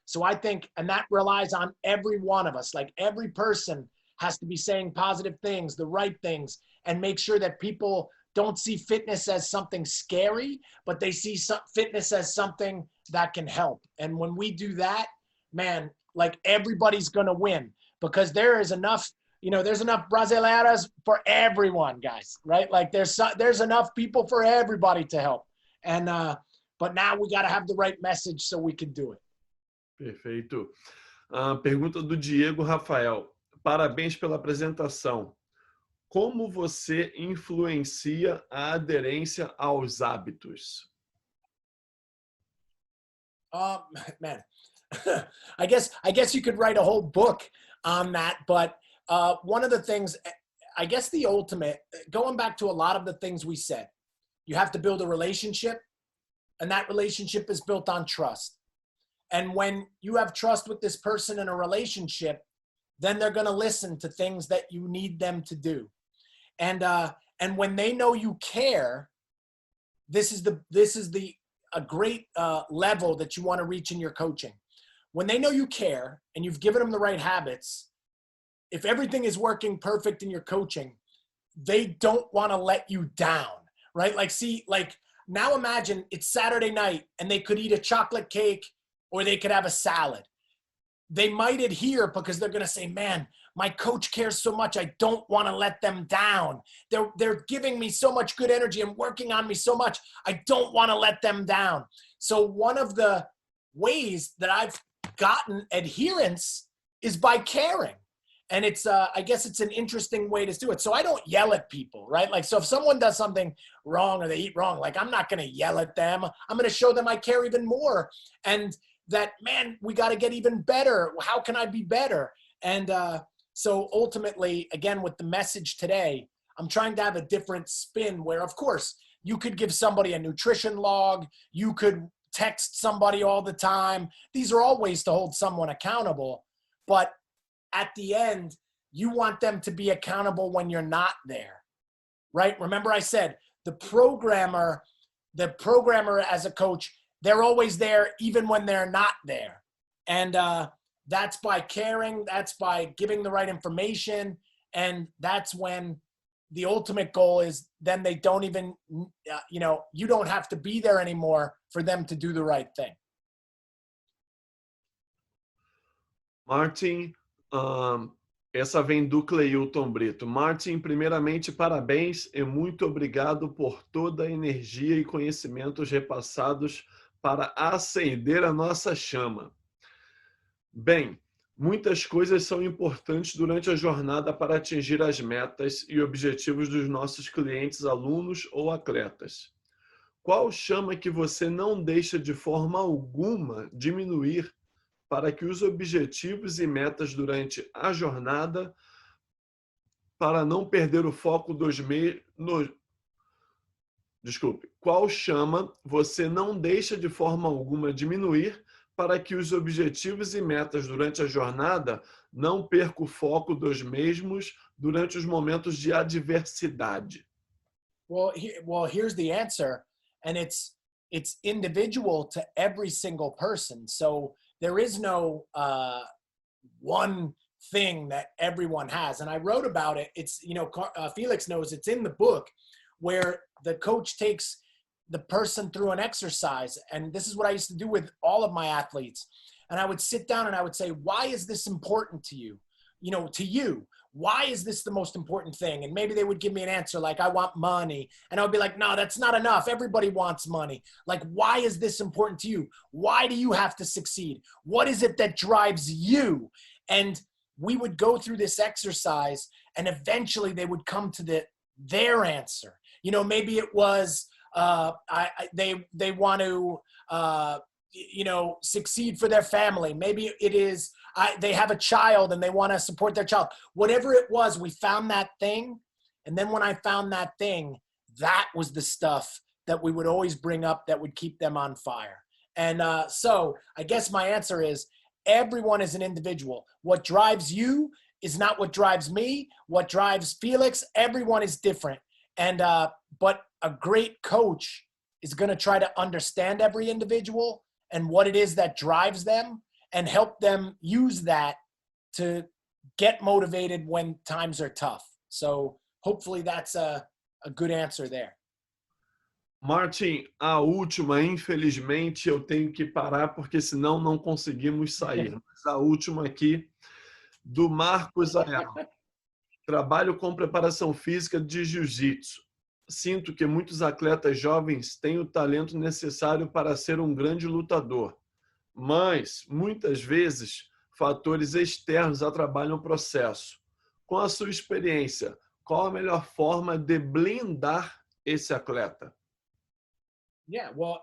so I think, and that relies on every one of us, like every person has to be saying positive things, the right things, and make sure that people don't see fitness as something scary, but they see fitness as something that can help. And when we do that, man, like everybody's going to win because there is enough, there's enough brasileiras for everyone, guys, right? Like there's enough people for everybody to help. And, but now we got to have the right message so we can do it. Perfeito. Pergunta do Diego Rafael. Parabéns pela apresentação. Como você influencia a aderência aos hábitos? Man, I guess you could write a whole book on that. But one of the things, I guess the ultimate, going back to a lot of the things we said, you have to build a relationship, and that relationship is built on trust. And when you have trust with this person in a relationship, then they're going to listen to things that you need them to do. And when they know you care, this is a great level that you want to reach in your coaching. When they know you care and you've given them the right habits, if everything is working perfect in your coaching, they don't want to let you down, right? Like, see, like now imagine it's Saturday night and they could eat a chocolate cake or they could have a salad. They might adhere because they're going to say, man, my coach cares so much. I don't want to let them down. They're giving me so much good energy and working on me so much. I don't want to let them down. So one of the ways that I've gotten adherence is by caring. And it's, I guess it's an interesting way to do it. So I don't yell at people, right? Like, so if someone does something wrong or they eat wrong, like I'm not going to yell at them. I'm going to show them I care even more. And that, man, we got to get even better. How can I be better? And so ultimately, again, with the message today, I'm trying to have a different spin where, of course, you could give somebody a nutrition log. You could text somebody all the time. These are all ways to hold someone accountable. But at the end, you want them to be accountable when you're not there, right? Remember I said the programmer as a coach, they're always there even when they're not there. And that's by caring, that's by giving the right information. And that's when the ultimate goal is then they don't even, you don't have to be there anymore for them to do the right thing. Martin, essa vem do Cleilton Brito. Martin, primeiramente, parabéns e muito obrigado por toda a energia e conhecimentos repassados para acender a nossa chama. Bem, muitas coisas são importantes durante a jornada para atingir as metas e objetivos dos nossos clientes, alunos ou atletas. Qual chama que você não deixa de forma alguma diminuir para que os objetivos e metas durante a jornada, para não perder o foco qual chama você não deixa de forma alguma diminuir para que os objetivos e metas durante a jornada não percam o foco dos mesmos durante os momentos de adversidade? Well, here's the answer, and it's individual to every single person. So there is no one thing that everyone has. And I wrote about it. It's, Felix knows it's in the book where the coach takes the person through an exercise. And this is what I used to do with all of my athletes. And I would sit down and I would say, why is this important to you? To you, why is this the most important thing? And maybe they would give me an answer like, I want money. And I would be like, no, that's not enough. Everybody wants money. Like, why is this important to you? Why do you have to succeed? What is it that drives you? And we would go through this exercise and eventually they would come to their answer. Maybe it was, they want to, succeed for their family. Maybe it is, they have a child and they want to support their child. Whatever it was, we found that thing. And then when I found that thing, that was the stuff that we would always bring up that would keep them on fire. And so I guess my answer is everyone is an individual. What drives you is not what drives me. What drives Felix, everyone is different. And but a great coach is going to try to understand every individual and what it is that drives them and help them use that to get motivated when times are tough. So hopefully that's a good answer there. Martin, a última, infelizmente, eu tenho que parar porque senão não conseguimos sair. Mas a última aqui, do Marcos Ayala. Trabalho com preparação física de jiu-jitsu. Sinto que muitos atletas jovens têm o talento necessário para ser um grande lutador, mas, muitas vezes, fatores externos atrapalham o processo. Com a sua experiência, qual a melhor forma de blindar esse atleta? Yeah, well,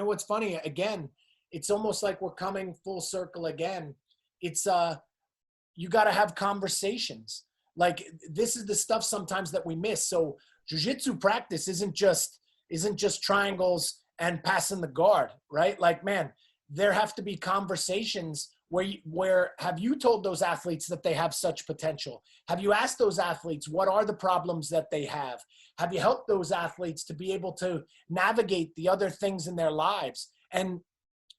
what's funny? Again, it's almost like we're coming full circle again. It's, you got to have conversations. Like this is the stuff sometimes that we miss. So jiu-jitsu practice isn't just triangles and passing the guard, right? Like, man, there have to be conversations where have you told those athletes that they have such potential? Have you asked those athletes what are the problems that they have? Have you helped those athletes to be able to navigate the other things in their lives? And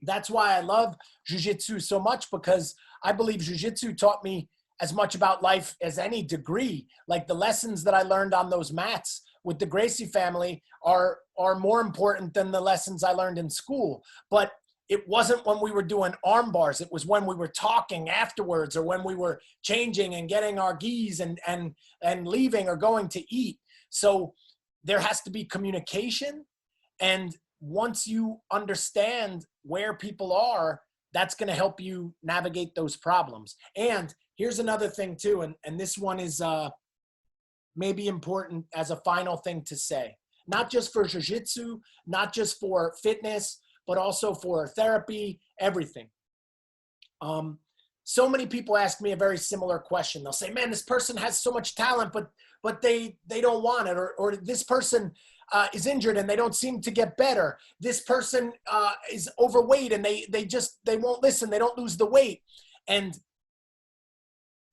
that's why I love jiu-jitsu so much, because I believe jiu-jitsu taught me as much about life as any degree. Like the lessons that I learned on those mats with the Gracie family are more important than the lessons I learned in school. But it wasn't when we were doing arm bars. It was when we were talking afterwards, or when we were changing and getting our gis and leaving or going to eat. So there has to be communication. And once you understand where people are, that's going to help you navigate those problems. And here's another thing too. And this one is maybe important as a final thing to say, not just for jiu-jitsu, not just for fitness, but also for therapy, everything. So many people ask me a very similar question. They'll say, man, this person has so much talent, but they don't want it. Or this person is injured and they don't seem to get better. This person is overweight and they won't listen. They don't lose the weight. And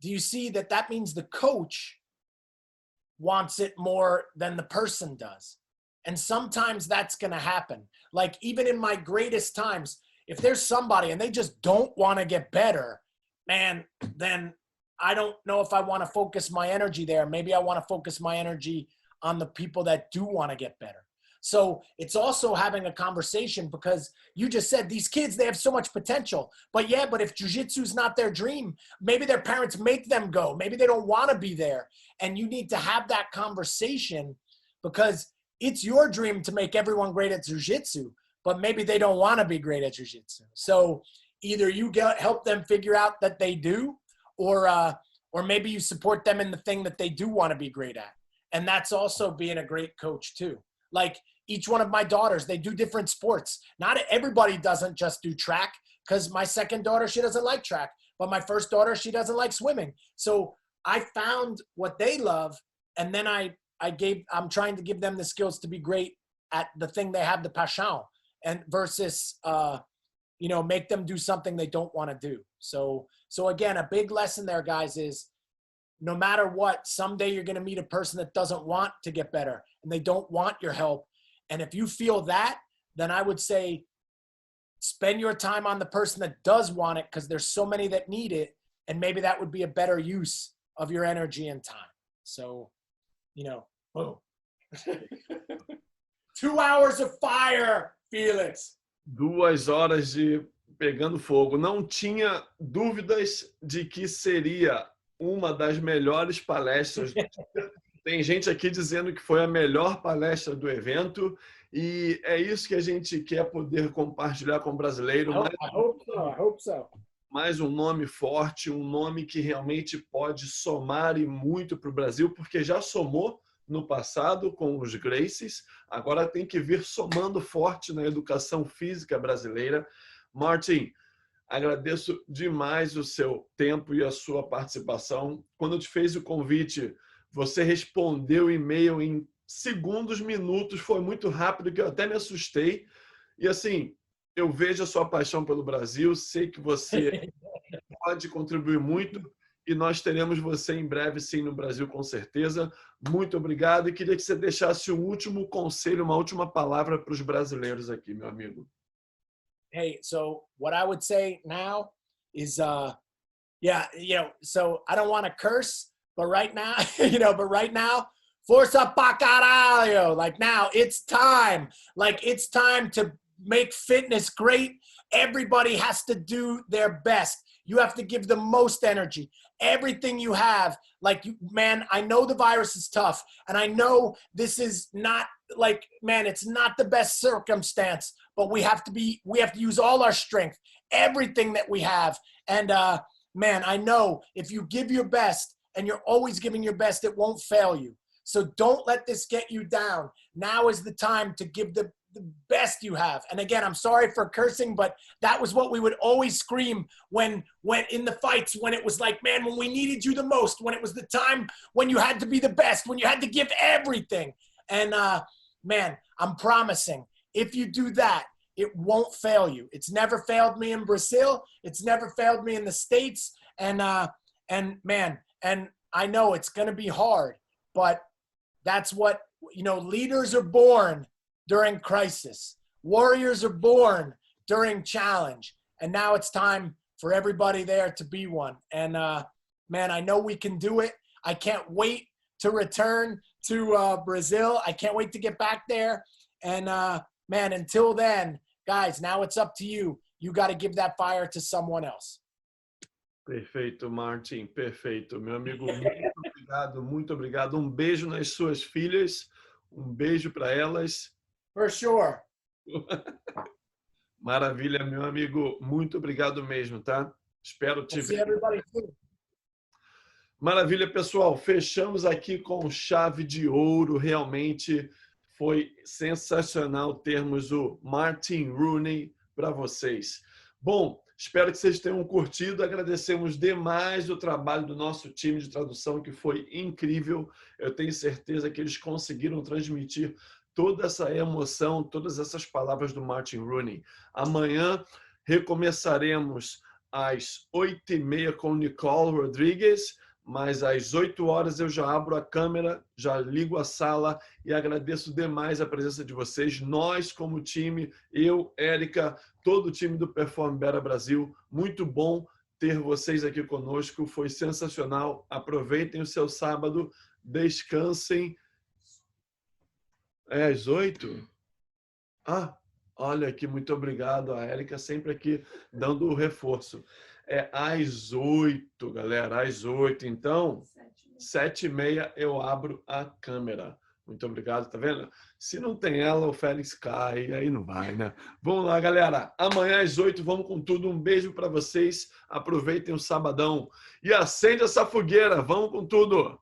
do you see that means the coach wants it more than the person does? And sometimes that's going to happen. Like even in my greatest times, if there's somebody and they just don't want to get better, man, then I don't know if I want to focus my energy there. Maybe I want to focus my energy on the people that do want to get better. So it's also having a conversation, because you just said these kids, they have so much potential. But yeah, but if jiu-jitsu is not their dream, maybe their parents make them go. Maybe they don't want to be there. And you need to have that conversation, because it's your dream to make everyone great at jiu-jitsu, but maybe they don't want to be great at jiu-jitsu. So either you help them figure out that they do, or maybe you support them in the thing that they do want to be great at. And that's also being a great coach too. Like each one of my daughters, they do different sports. Not everybody doesn't just do track, because my second daughter, she doesn't like track, but my first daughter, she doesn't like swimming. So I found what they love, and then I'm trying to give them the skills to be great at the thing they have the paixão, and versus, make them do something they don't want to do. So again, a big lesson there, guys, is no matter what, someday you're going to meet a person that doesn't want to get better and they don't want your help. And if you feel that, then I would say spend your time on the person that does want it, because there's so many that need it. And maybe that would be a better use of your energy and time. So, boom. 2 hours of fire, Felix. 2 horas de pegando fogo. Não tinha dúvidas de que seria uma das melhores palestras. Tem gente aqui dizendo que foi a melhor palestra do evento, e é isso que a gente quer poder compartilhar com o brasileiro. I hope so. Mais um nome forte, um nome que realmente pode somar e muito para o Brasil, porque já somou no passado com os Gracies, agora tem que vir somando forte na educação física brasileira. Martin, agradeço demais o seu tempo e a sua participação. Quando eu te fiz o convite, você respondeu o e-mail em segundos, minutos, foi muito rápido que eu até me assustei. E assim, eu vejo a sua paixão pelo Brasil, sei que você pode contribuir muito, e nós teremos você em breve, sim, no Brasil, com certeza. Muito obrigado, e queria que você deixasse um último conselho, uma última palavra para os brasileiros aqui, meu amigo. Hey, so what I would say now is, so I don't want to curse, but right now, força pra caralho. Like now, it's time. Like it's time to make fitness great. Everybody has to do their best. You have to give the most energy. Everything you have. Like, man, I know the virus is tough, and I know this is not like, man, it's not the best circumstance, but we have to use all our strength, everything that we have. And man, I know if you give your best, and you're always giving your best, it won't fail you. So don't let this get you down. Now is the time to give the best you have. And again, I'm sorry for cursing, but that was what we would always scream when in the fights, when it was like, man, when we needed you the most, when it was the time when you had to be the best, when you had to give everything. And man, I'm promising, if you do that, it won't fail you. It's never failed me in Brazil. It's never failed me in the States. And man, and I know it's going to be hard, but that's what, you know, leaders are born during crisis. Warriors are born during challenge. And now it's time for everybody there to be one. And man, I know we can do it. I can't wait to return to Brazil. I can't wait to get back there. And man, until then, guys, now it's up to you. You got to give that fire to someone else. Perfeito, Martin, perfeito. Meu amigo, muito obrigado, muito obrigado. Um beijo nas suas filhas, um beijo para elas. For sure. Maravilha, meu amigo, muito obrigado mesmo, tá? Espero te ver. Maravilha, pessoal. Fechamos aqui com chave de ouro. Realmente foi sensacional termos o Martin Rooney para vocês. Bom, espero que vocês tenham curtido. Agradecemos demais o trabalho do nosso time de tradução, que foi incrível. Eu tenho certeza que eles conseguiram transmitir toda essa emoção, todas essas palavras do Martin Rooney. Amanhã recomeçaremos às 8h30 com Nicole Rodrigues, mas às 8 horas eu já abro a câmera, já ligo a sala e agradeço demais a presença de vocês. Nós, como time, eu, Érica, todo o time do Perform Better Brasil, muito bom ter vocês aqui conosco, foi sensacional. Aproveitem o seu sábado, descansem. É às 8? Ah, olha aqui, muito obrigado. A Érica sempre aqui dando o reforço. É às 8, galera, às 8. Então, 7h30 eu abro a câmera. Muito obrigado, tá vendo? Se não tem ela, o Félix cai, aí não vai, né? Vamos lá, galera. Amanhã às 8, vamos com tudo. Um beijo para vocês. Aproveitem o sabadão. E acende essa fogueira. Vamos com tudo.